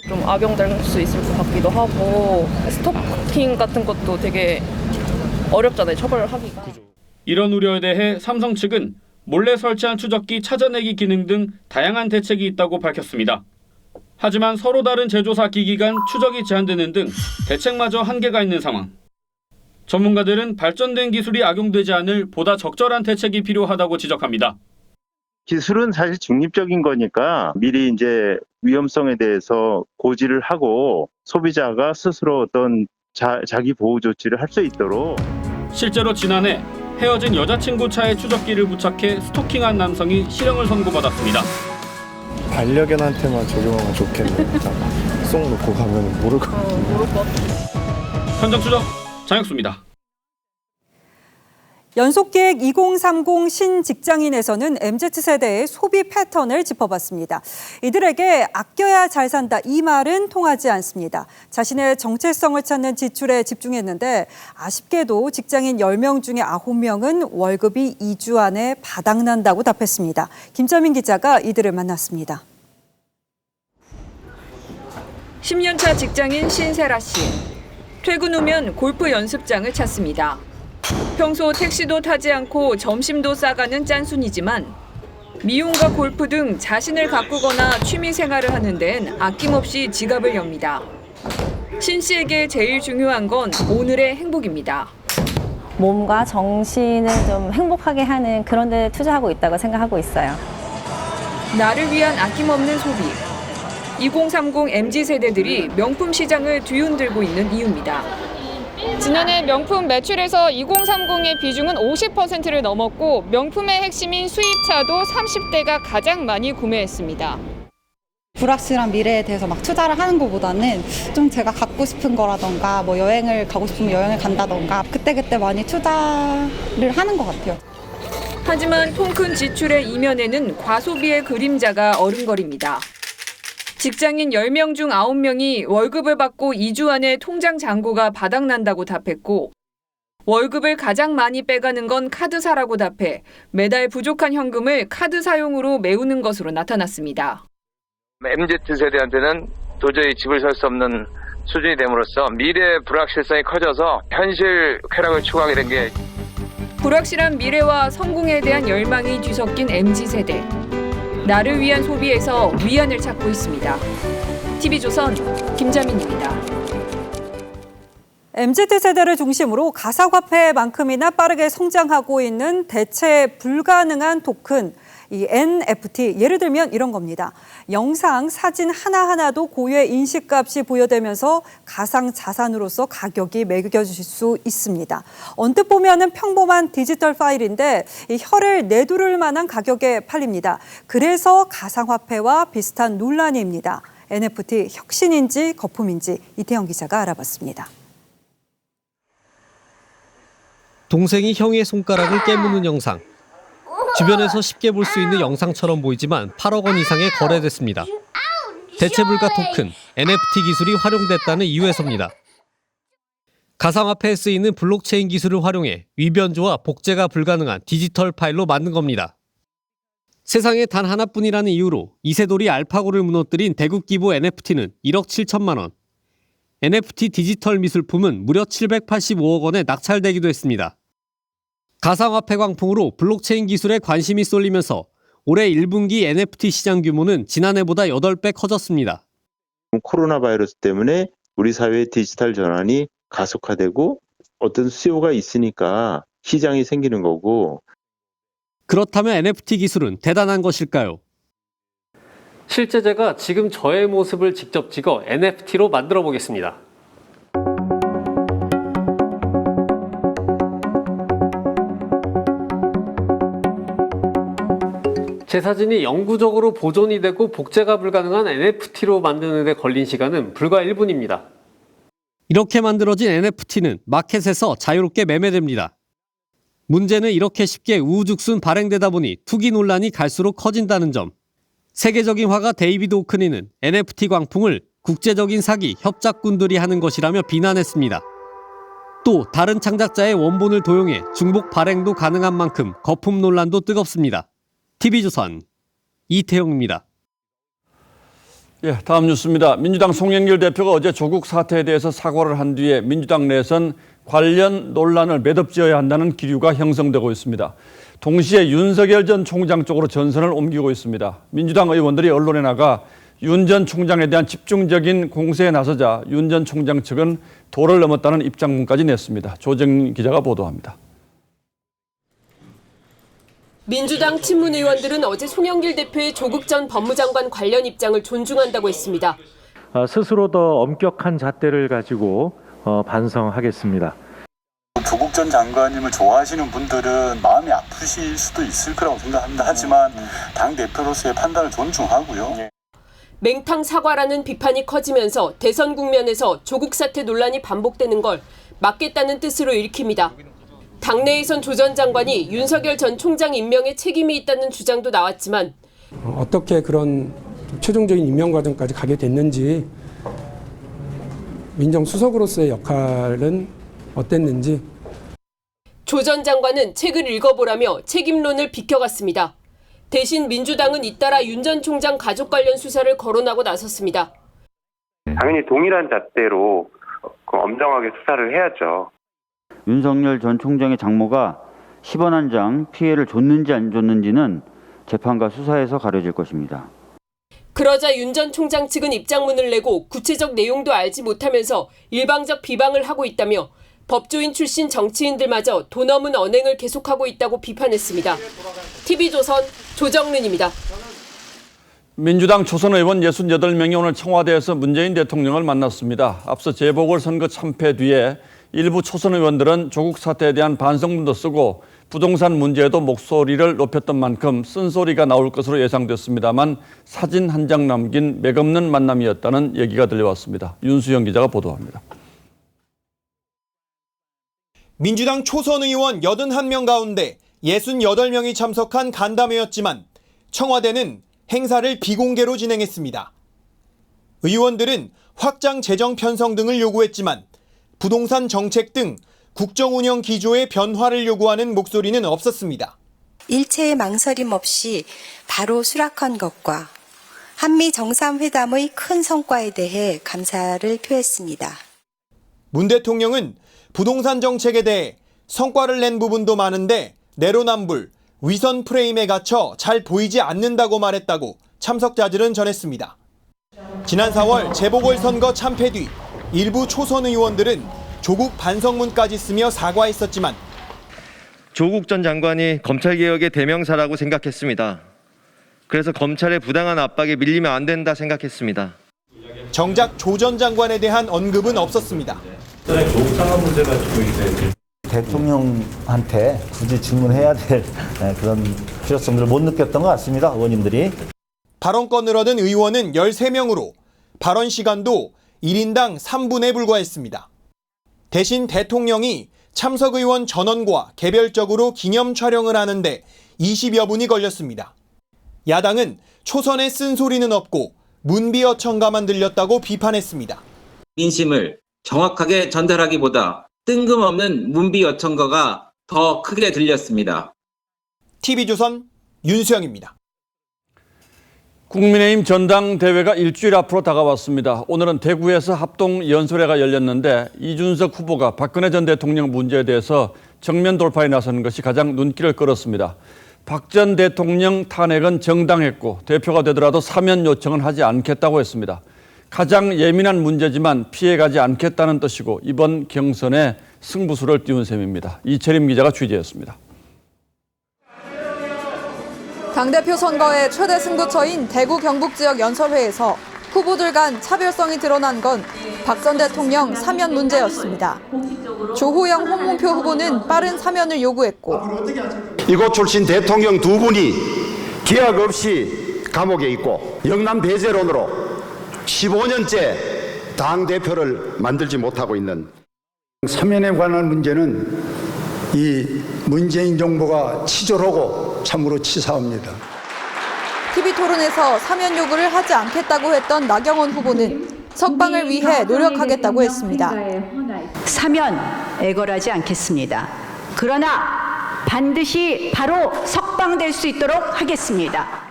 좀 악용될 수 있을 것 같기도 하고 스토킹 같은 것도 되게 어렵잖아요, 처벌하기가. 이런 우려에 대해 삼성 측은 몰래 설치한 추적기 찾아내기 기능 등 다양한 대책이 있다고 밝혔습니다. 하지만 서로 다른 제조사 기기 간 추적이 제한되는 등 대책마저 한계가 있는 상황. 전문가들은 발전된 기술이 악용되지 않을 보다 적절한 대책이 필요하다고 지적합니다. 기술은 사실 중립적인 거니까 미리 이제 위험성에 대해서 고지를 하고 소비자가 스스로 어떤 자기 보호 조치를 할 수 있도록. 실제로 지난해 헤어진 여자친구 차에 추적기를 부착해 스토킹한 남성이 실형을 선고받았습니다. 반려견한테만 적용하면 좋겠네. 쏙 놓고 가면 모를 것 같은데. 현장 추적 장혁수입니다. 연속기획 2030 신직장인에서는 MZ세대의 소비 패턴을 짚어봤습니다. 이들에게 아껴야 잘 산다 이 말은 통하지 않습니다. 자신의 정체성을 찾는 지출에 집중했는데 아쉽게도 직장인 10명 중에 9명은 월급이 2주 안에 바닥난다고 답했습니다. 김자민 기자가 이들을 만났습니다. 10년차 직장인 신세라 씨. 퇴근 후면 골프 연습장을 찾습니다. 평소 택시도 타지 않고 점심도 싸가는 짠순이지만 미용과 골프 등 자신을 가꾸거나 취미 생활을 하는 데는 아낌없이 지갑을 엽니다. 신 씨에게 제일 중요한 건 오늘의 행복입니다. 몸과 정신을 좀 행복하게 하는 그런 데 투자하고 있다고 생각하고 있어요. 나를 위한 아낌없는 소비. 2030 MZ세대들이 명품 시장을 뒤흔들고 있는 이유입니다. 지난해 명품 매출에서 2030의 비중은 50%를 넘었고 명품의 핵심인 수입차도 30대가 가장 많이 구매했습니다. 불확실한 미래에 대해서 막 투자를 하는 것보다는 좀 제가 갖고 싶은 거라던가 뭐 여행을 가고 싶으면 여행을 간다던가 그때그때 많이 투자를 하는 것 같아요. 하지만 통큰 지출의 이면에는 과소비의 그림자가 어른거립니다. 직장인 10명 중 9명이 월급을 받고 2주 안에 통장 잔고가 바닥난다고 답했고 월급을 가장 많이 빼가는 건 카드사라고 답해 매달 부족한 현금을 카드 사용으로 메우는 것으로 나타났습니다. MZ세대한테는 도저히 집을 살 수 없는 수준이 됨으로써 미래의 불확실성이 커져서 현실 쾌락을 추구하게 된 게 불확실한 미래와 성공에 대한 열망이 뒤섞인 MZ세대. 나를 위한 소비에서 위안을 찾고 있습니다. TV조선 김자민입니다. MZ세대를 중심으로 가상화폐만큼이나 빠르게 성장하고 있는 대체 불가능한 토큰, 이 NFT, 예를 들면 이런 겁니다. 영상, 사진 하나하나도 고유의 인식값이 부여되면서 가상자산으로서 가격이 매겨질 수 있습니다. 언뜻 보면은 평범한 디지털 파일인데 이 혀를 내두를 만한 가격에 팔립니다. 그래서 가상화폐와 비슷한 논란입니다. NFT 혁신인지 거품인지 이태영 기자가 알아봤습니다. 동생이 형의 손가락을 깨무는 영상. 주변에서 쉽게 볼 수 있는 영상처럼 보이지만 8억 원 이상에 거래됐습니다. 대체 불가 토큰, NFT 기술이 활용됐다는 이유에서입니다. 가상화폐에 쓰이는 블록체인 기술을 활용해 위변조와 복제가 불가능한 디지털 파일로 만든 겁니다. 세상에 단 하나뿐이라는 이유로 이세돌이 알파고를 무너뜨린 대국 기부 NFT는 1억 7천만 원. NFT 디지털 미술품은 무려 785억 원에 낙찰되기도 했습니다. 가상화폐 광풍으로 블록체인 기술에 관심이 쏠리면서 올해 1분기 NFT 시장 규모는 지난해보다 8배 커졌습니다. 코로나 바이러스 때문에 우리 사회의 디지털 전환이 가속화되고 어떤 수요가 있으니까 시장이 생기는 거고. 그렇다면 NFT 기술은 대단한 것일까요? 실제 제가 지금 저의 모습을 직접 찍어 NFT로 만들어 보겠습니다. 제 사진이 영구적으로 보존이 되고 복제가 불가능한 NFT로 만드는 데 걸린 시간은 불과 1분입니다. 이렇게 만들어진 NFT는 마켓에서 자유롭게 매매됩니다. 문제는 이렇게 쉽게 우후죽순 발행되다 보니 투기 논란이 갈수록 커진다는 점. 세계적인 화가 데이비드 호크니는 NFT 광풍을 국제적인 사기 협작꾼들이 하는 것이라며 비난했습니다. 또 다른 창작자의 원본을 도용해 중복 발행도 가능한 만큼 거품 논란도 뜨겁습니다. TV조선 이태용입니다. 예, 다음 뉴스입니다. 민주당 송영길 대표가 어제 조국 사태에 대해서 사과를 한 뒤에 민주당 내에선 관련 논란을 매듭지어야 한다는 기류가 형성되고 있습니다. 동시에 윤석열 전 총장 쪽으로 전선을 옮기고 있습니다. 민주당 의원들이 언론에 나가 윤 전 총장에 대한 집중적인 공세에 나서자 윤 전 총장 측은 도를 넘었다는 입장문까지 냈습니다. 조정 기자가 보도합니다. 민주당 친문 의원들은 어제 송영길 대표의 조국 전 법무장관 관련 입장을 존중한다고 했습니다. 스스로 더 엄격한 잣대를 가지고 반성하겠습니다. 조국 전 장관님을 좋아하시는 분들은 마음이 아프실 수도 있을 거라고 생각합니다. 하지만 당대표로서의 판단을 존중하고요. 맹탕 사과라는 비판이 커지면서 대선 국면에서 조국 사태 논란이 반복되는 걸 막겠다는 뜻으로 읽힙니다. 당내에선 조 전 장관이 윤석열 전 총장 임명에 책임이 있다는 주장도 나왔지만 어떻게 그런 최종적인 임명 과정까지 가게 됐는지, 민정수석으로서의 역할은 어땠는지. 조 전 장관은 책을 읽어보라며 책임론을 비켜갔습니다. 대신 민주당은 잇따라 윤 전 총장 가족 관련 수사를 거론하고 나섰습니다. 당연히 동일한 잣대로 엄정하게 수사를 해야죠. 윤석열 전 총장의 장모가 10원 한 장 피해를 줬는지 안 줬는지는 재판과 수사에서 가려질 것입니다. 그러자 윤 전 총장 측은 입장문을 내고 구체적 내용도 알지 못하면서 일방적 비방을 하고 있다며 법조인 출신 정치인들마저 도 넘은 언행을 계속하고 있다고 비판했습니다. TV조선 조정른입니다. 민주당 초선 의원 68명이 오늘 청와대에서 문재인 대통령을 만났습니다. 앞서 재보궐선거 참패 뒤에 일부 초선 의원들은 조국 사태에 대한 반성문도 쓰고 부동산 문제에도 목소리를 높였던 만큼 쓴소리가 나올 것으로 예상됐습니다만 사진 한 장 남긴 맥없는 만남이었다는 얘기가 들려왔습니다. 윤수영 기자가 보도합니다. 민주당 초선 의원 81명 가운데 68명이 참석한 간담회였지만 청와대는 행사를 비공개로 진행했습니다. 의원들은 확장 재정 편성 등을 요구했지만 부동산 정책 등 국정 운영 기조의 변화를 요구하는 목소리는 없었습니다. 일체의 망설임 없이 바로 수락한 것과 한미 정상회담의 큰 성과에 대해 감사를 표했습니다. 문 대통령은 부동산 정책에 대해 성과를 낸 부분도 많은데 내로남불, 위선 프레임에 갇혀 잘 보이지 않는다고 말했다고 참석자들은 전했습니다. 지난 4월 재보궐선거 참패 뒤 일부 초선 의원들은 조국 반성문까지 쓰며 사과했었지만 조국 전 장관이 검찰개혁의 대명사라고 생각했습니다. 그래서 검찰의 부당한 압박에 밀리면 안 된다 생각했습니다. 정작 조 전 장관에 대한 언급은 없었습니다. 조국 상황 문제 가지고 이제 대통령한테 굳이 질문해야 될 그런 필요성들을 못 느꼈던 것 같습니다. 의원님들이. 발언권을 얻은 의원은 13명으로 발언 시간도 1인당 3분에 불과했습니다. 대신 대통령이 참석 의원 전원과 개별적으로 기념 촬영을 하는데 20여 분이 걸렸습니다. 야당은 초선에 쓴소리는 없고 문비어천가만 들렸다고 비판했습니다. 민심을 정확하게 전달하기보다 뜬금없는 문비어천가가 더 크게 들렸습니다. TV조선 윤수영입니다. 국민의힘 전당대회가 일주일 앞으로 다가왔습니다. 오늘은 대구에서 합동연설회가 열렸는데 이준석 후보가 박근혜 전 대통령 문제에 대해서 정면 돌파에 나서는 것이 가장 눈길을 끌었습니다. 박 전 대통령 탄핵은 정당했고 대표가 되더라도 사면 요청은 하지 않겠다고 했습니다. 가장 예민한 문제지만 피해가지 않겠다는 뜻이고 이번 경선에 승부수를 띄운 셈입니다. 이채림 기자가 취재했습니다. 당대표 선거의 최대 승부처인 대구 경북 지역 연설회에서 후보들 간 차별성이 드러난 건 박 전 대통령 사면 문제였습니다. 조호영 홍문표 후보는 빠른 사면을 요구했고 이곳 출신 대통령 두 분이 계약 없이 감옥에 있고 영남 배제론으로 15년째 당대표를 만들지 못하고 있는 사면에 관한 문제는 이 문재인 정부가 치졸하고 참으로 치사합니다. TV토론에서 사면 요구를 하지 않겠다고 했던 나경원 후보는 석방을 위해 노력하겠다고 했습니다. 사면 애걸하지 않겠습니다. 그러나 반드시 바로 석방될 수 있도록 하겠습니다.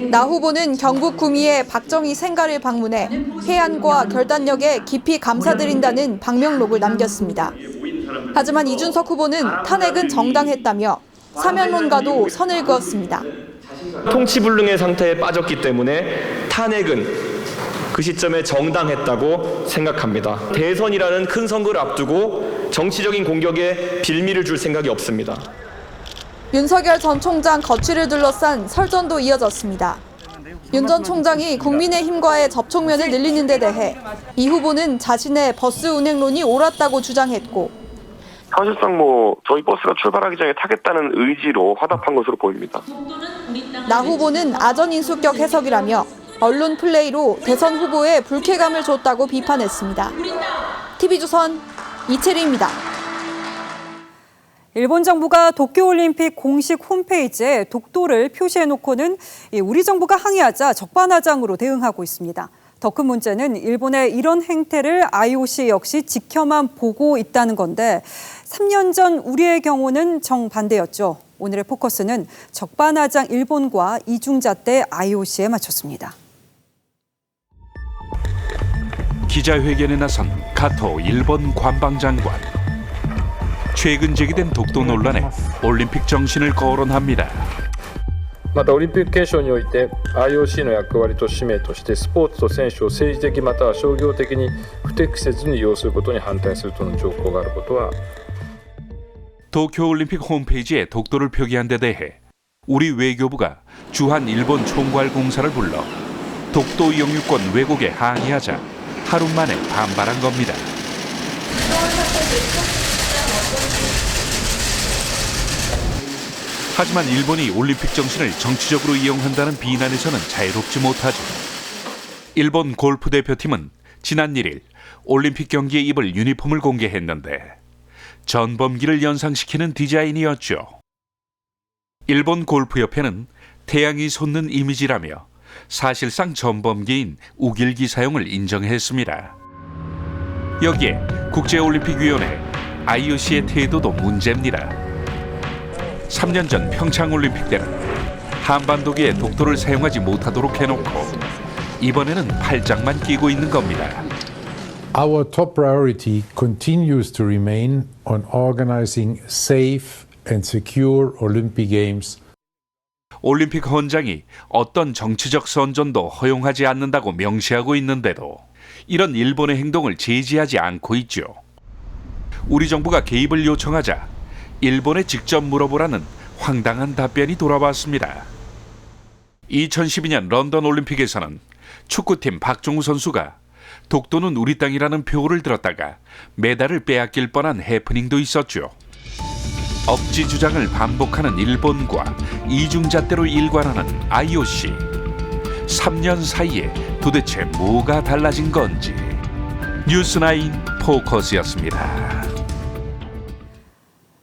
나 후보는 경북 구미의 박정희 생가를 방문해 해안과 결단력에 깊이 감사드린다는 방명록을 남겼습니다. 하지만 이준석 후보는 탄핵은 정당했다며 사면론과도 선을 그었습니다. 통치불능의 상태에 빠졌기 때문에 탄핵은 그 시점에 정당했다고 생각합니다. 대선이라는 큰 선거를 앞두고 정치적인 공격에 빌미를 줄 생각이 없습니다. 윤석열 전 총장 거취를 둘러싼 설전도 이어졌습니다. 윤 전 총장이 국민의힘과의 접촉면을 늘리는 데 대해 이 후보는 자신의 버스 운행론이 옳았다고 주장했고 사실상 저희 버스가 출발하기 전에 타겠다는 의지로 화답한 것으로 보입니다. 나 후보는 아전인수격 해석이라며 언론 플레이로 대선 후보에 불쾌감을 줬다고 비판했습니다. TV조선 이채리입니다. 일본 정부가 도쿄올림픽 공식 홈페이지에 독도를 표시해놓고는 우리 정부가 항의하자 적반하장으로 대응하고 있습니다. 더 큰 문제는 일본의 이런 행태를 IOC 역시 지켜만 보고 있다는 건데 3년 전 우리의 경우는 정반대였죠. 오늘의 포커스는 적반하장 일본과 이중잣대 IOC에 맞췄습니다. 기자회견에 나선 가토 일본 관방장관. 최근 제기된 독도 논란에 올림픽 정신을 거론합니다. またオリンピック憲章において IOC の役割と使命としてスポーツと選手を政治的または商業的に不適切に利用することに反対するとの条項があることは 도쿄올림픽 홈페이지에 독도를 표기한 데 대해 우리 외교부가 주한 일본 총괄공사를 불러 독도 영유권 왜곡에 항의하자 하루 만에 반발한 겁니다. 하지만 일본이 올림픽 정신을 정치적으로 이용한다는 비난에서는 자유롭지 못하죠. 일본 골프 대표팀은 지난 1일 올림픽 경기에 입을 유니폼을 공개했는데 전범기를 연상시키는 디자인이었죠. 일본 골프협회는 태양이 솟는 이미지라며 사실상 전범기인 우길기 사용을 인정했습니다. 여기에 국제올림픽위원회 IOC의 태도도 문제입니다. 3년 전 평창올림픽 때는 한반도기에 독도를 사용하지 못하도록 해놓고 이번에는 팔짱만 끼고 있는 겁니다. Our top priority continues to remain on organizing safe and secure Olympic Games. 올림픽 헌장이 어떤 정치적 선전도 허용하지 않는다고 명시하고 있는데도 이런 일본의 행동을 제지하지 않고 있죠. 우리 정부가 개입을 요청하자 일본에 직접 물어보라는 황당한 답변이 돌아왔습니다. 2012년 런던 올림픽에서는 축구팀 박종우 선수가 독도는 우리 땅이라는 표를 들었다가 메달을 빼앗길 뻔한 해프닝도 있었죠. 억지 주장을 반복하는 일본과 이중잣대로 일관하는 IOC. 3년 사이에 도대체 뭐가 달라진 건지. 뉴스9 포커스였습니다.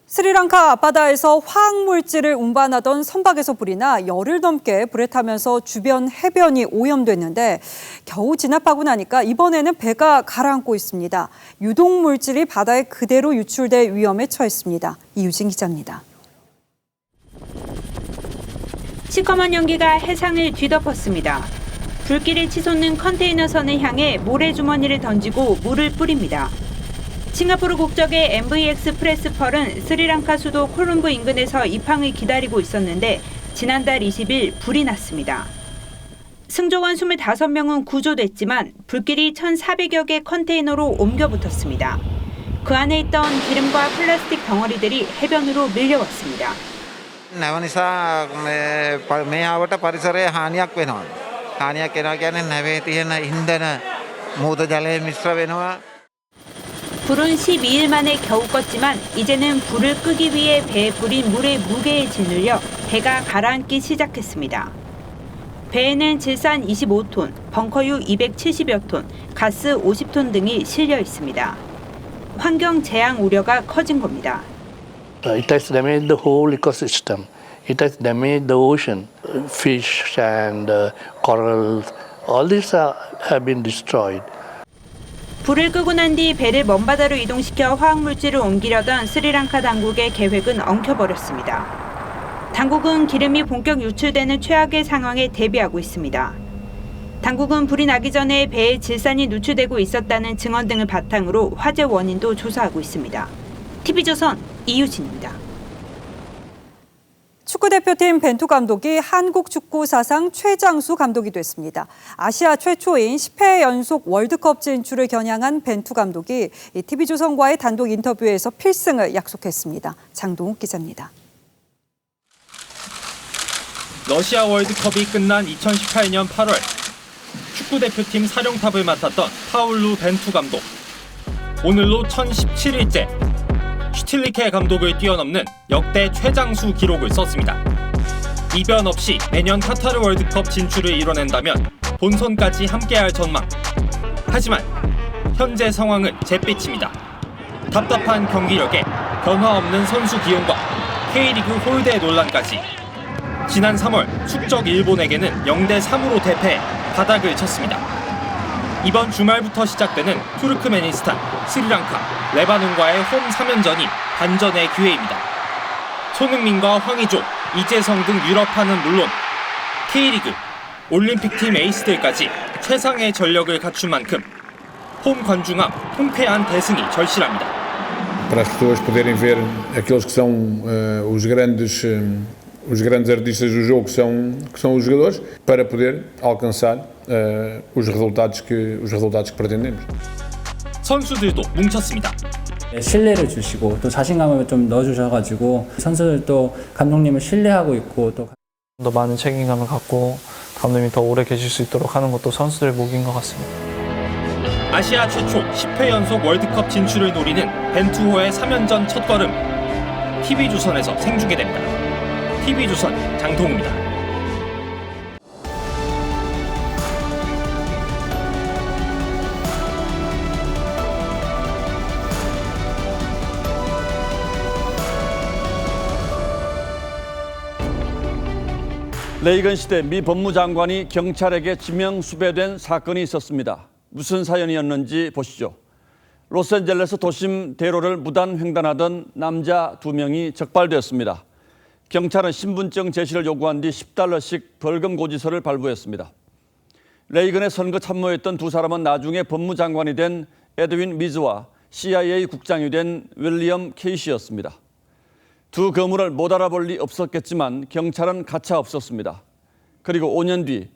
스리랑카 앞바다에서 화학물질을 운반하던 선박에서 불이 나 열흘 넘게 불에 타면서 주변 해변이 오염됐는데 겨우 진압하고 나니까 이번에는 배가 가라앉고 있습니다. 유독물질이 바다에 그대로 유출될 위험에 처했습니다. 이유진 기자입니다. 시커먼 연기가 해상을 뒤덮었습니다. 불길이 치솟는 컨테이너선을 향해 모래주머니를 던지고 물을 뿌립니다. 싱가포르 국적의 MVX 프레스펄은 스리랑카 수도 콜룸부 인근에서 입항을 기다리고 있었는데 지난달 20일 불이 났습니다. 승조원 25명은 구조됐지만 불길이 1,400여 개 컨테이너로 옮겨 붙었습니다. 그 안에 있던 기름과 플라스틱 덩어리들이 해변으로 밀려왔습니다. නැව නිසා මේ ආවට පරිසරයේ හානියක් වෙනවා. 하니약 깨나 කියන්නේ නැවේ තියෙන ඉන්ධන මුහුද ජලයේ මිශ්‍ර වෙනවා. 불은 12일 만에 겨우 껐지만 이제는 불을 끄기 위해 배에 뿌린 물의 무게에 짓눌려 배가 가라앉기 시작했습니다. 배에는 질산 25톤, 벙커유 270여 톤, 가스 50톤 등이 실려 있습니다. 환경 재앙 우려가 커진 겁니다. It has damaged the whole ecosystem. It has damaged the ocean. Fish and corals, all these have been destroyed. 불을 끄고 난 뒤 배를 먼바다로 이동시켜 화학물질을 옮기려던 스리랑카 당국의 계획은 엉켜버렸습니다. 당국은 기름이 본격 유출되는 최악의 상황에 대비하고 있습니다. 당국은 불이 나기 전에 배에 질산이 누출되고 있었다는 증언 등을 바탕으로 화재 원인도 조사하고 있습니다. TV조선 이유진입니다. 축구대표팀 벤투 감독이 한국 축구 사상 최장수 감독이 됐습니다. 아시아 최초인 10회 연속 월드컵 진출을 겨냥한 벤투 감독이 TV조선과의 단독 인터뷰에서 필승을 약속했습니다. 장동욱 기자입니다. 러시아 월드컵이 끝난 2018년 8월 축구대표팀 사령탑을 맡았던 파울루 벤투 감독. 오늘로 1017일째 슈틸리케 감독을 뛰어넘는 역대 최장수 기록을 썼습니다. 이변 없이 내년 카타르 월드컵 진출을 이뤄낸다면 본선까지 함께할 전망. 하지만 현재 상황은 잿빛입니다. 답답한 경기력에 변화 없는 선수 기용과 K리그 홀대 논란까지. 지난 3월 숙적 일본에게는 0대3으로 대패해 바닥을 쳤습니다. 이번 주말부터 시작되는 투르크메니스탄, 스리랑카, 레바논과의 홈 3연전이 반전의 기회입니다. 손흥민과 황의조, 이재성 등 유럽파는 물론 K리그, 올림픽팀 에이스들까지 최상의 전력을 갖춘 만큼 홈 관중 앞 통쾌한 대승이 절실합니다. Para as pessoas poderem ver aqueles que são os grandes artistas do jogo que são os jogadores, para poder alcançar os resultados que pretendemos. 선수들도 뭉쳤습니다. 신뢰를 주시고 또 자신감을 좀 넣어주셔가지고 선수들도 감독님을 신뢰하고 있고 또 더 많은 책임감을 갖고 감독님이 더 오래 계실 수 있도록 하는 것도 선수들의 몫인 것 같습니다. 아시아 최초 10회 연속 월드컵 진출을 노리는 벤투호의 3연전 첫걸음. TV조선에서 생중계됩니다. TV조선 장동우입니다. 레이건 시대 미 법무장관이 경찰에게 지명 수배된 사건이 있었습니다. 무슨 사연이었는지 보시죠. 로스앤젤레스 도심 대로를 무단 횡단하던 남자 2명이 적발되었습니다. 경찰은 신분증 제시를 요구한 뒤 $10씩 벌금 고지서를 발부했습니다. 레이건의 선거 참모했던 두 사람은 나중에 법무장관이 된 에드윈 미즈와 CIA 국장이 된 윌리엄 케이시였습니다. 두 거물을 못 알아볼 리 없었겠지만 경찰은 가차 없었습니다. 그리고 5년 뒤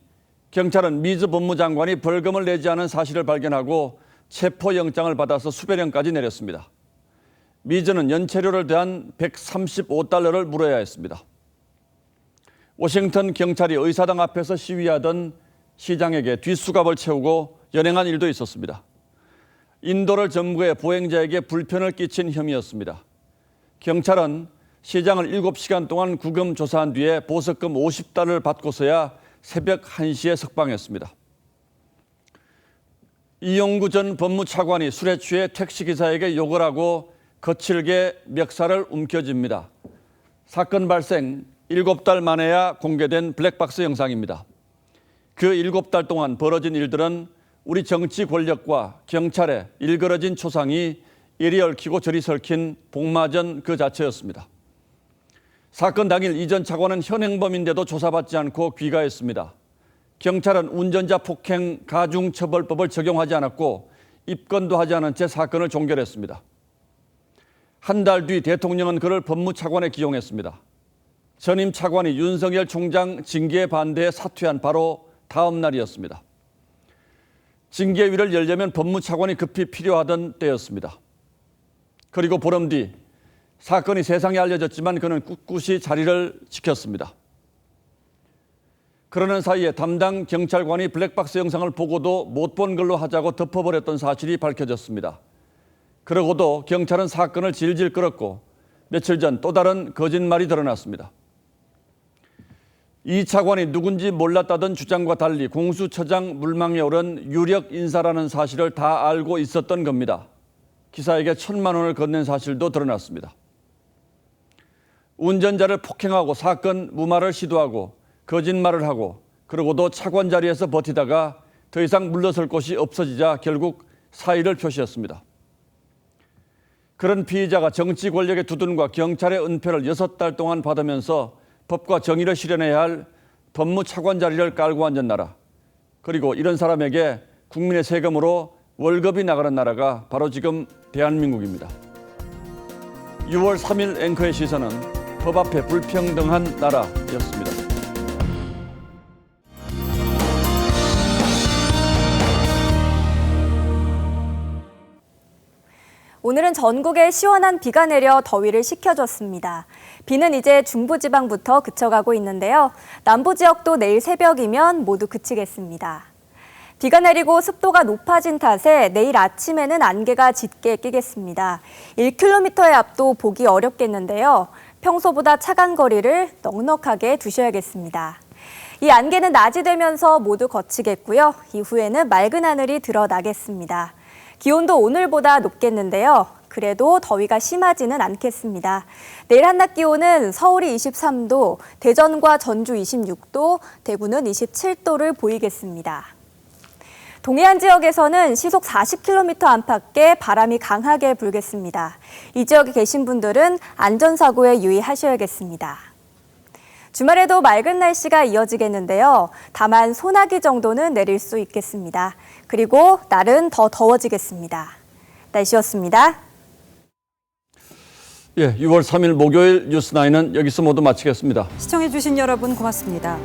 경찰은 미즈 법무장관이 벌금을 내지 않은 사실을 발견하고 체포영장을 받아서 수배령까지 내렸습니다. 미즈는 연체료를 더한 $135를 물어야 했습니다. 워싱턴 경찰이 의사당 앞에서 시위하던 시장에게 뒷수갑을 채우고 연행한 일도 있었습니다. 인도를 점거해 보행자에게 불편을 끼친 혐의였습니다. 경찰은 시장을 7시간 동안 구금 조사한 뒤에 보석금 $50를 받고서야 새벽 1시에 석방했습니다. 이용구 전 법무차관이 술에 취해 택시기사에게 욕을 하고 거칠게 멱살을 움켜쥡니다. 사건 발생 7달 만에야 공개된 블랙박스 영상입니다. 그 7달 동안 벌어진 일들은 우리 정치 권력과 경찰의 일그러진 초상이 이리 얽히고 저리 설킨 복마전 그 자체였습니다. 사건 당일 이 전 차관은 현행범인데도 조사받지 않고 귀가했습니다. 경찰은 운전자 폭행 가중처벌법을 적용하지 않았고 입건도 하지 않은 채 사건을 종결했습니다. 한 달 뒤 대통령은 그를 법무차관에 기용했습니다. 전임 차관이 윤석열 총장 징계에 반대해 사퇴한 바로 다음 날이었습니다. 징계위를 열려면 법무차관이 급히 필요하던 때였습니다. 그리고 보름 뒤 사건이 세상에 알려졌지만 그는 꿋꿋이 자리를 지켰습니다. 그러는 사이에 담당 경찰관이 블랙박스 영상을 보고도 못 본 걸로 하자고 덮어버렸던 사실이 밝혀졌습니다. 그러고도 경찰은 사건을 질질 끌었고 며칠 전 또 다른 거짓말이 드러났습니다. 이 차관이 누군지 몰랐다던 주장과 달리 공수처장 물망에 오른 유력 인사라는 사실을 다 알고 있었던 겁니다. 기사에게 1,000만 원을 건넨 사실도 드러났습니다. 운전자를 폭행하고 사건 무마를 시도하고 거짓말을 하고 그러고도 차관 자리에서 버티다가 더 이상 물러설 곳이 없어지자 결국 사의를 표시했습니다. 그런 피의자가 정치 권력의 두둔과 경찰의 은폐를 6달 동안 받으면서 법과 정의를 실현해야 할 법무차관 자리를 깔고 앉은 나라, 그리고 이런 사람에게 국민의 세금으로 월급이 나가는 나라가 바로 지금 대한민국입니다. 6월 3일 앵커의 시선은 법 앞에 불평등한 나라였습니다. 오늘은 전국에 시원한 비가 내려 더위를 식혀줬습니다. 비는 이제 중부지방부터 그쳐가고 있는데요. 남부 지역도 내일 새벽이면 모두 그치겠습니다. 비가 내리고 습도가 높아진 탓에 내일 아침에는 안개가 짙게 끼겠습니다. 1km의 앞도 보기 어렵겠는데요. 평소보다 차간 거리를 넉넉하게 두셔야겠습니다. 이 안개는 낮이 되면서 모두 거치겠고요. 이후에는 맑은 하늘이 드러나겠습니다. 기온도 오늘보다 높겠는데요. 그래도 더위가 심하지는 않겠습니다. 내일 한낮 기온은 서울이 23도, 대전과 전주 26도, 대구는 27도를 보이겠습니다. 동해안 지역에서는 시속 40km 안팎의 바람이 강하게 불겠습니다. 이 지역에 계신 분들은 안전사고에 유의하셔야겠습니다. 주말에도 맑은 날씨가 이어지겠는데요. 다만 소나기 정도는 내릴 수 있겠습니다. 그리고 날은 더 더워지겠습니다. 날씨였습니다. 6월 3일 목요일 뉴스9은 여기서 모두 마치겠습니다. 시청해주신 여러분 고맙습니다.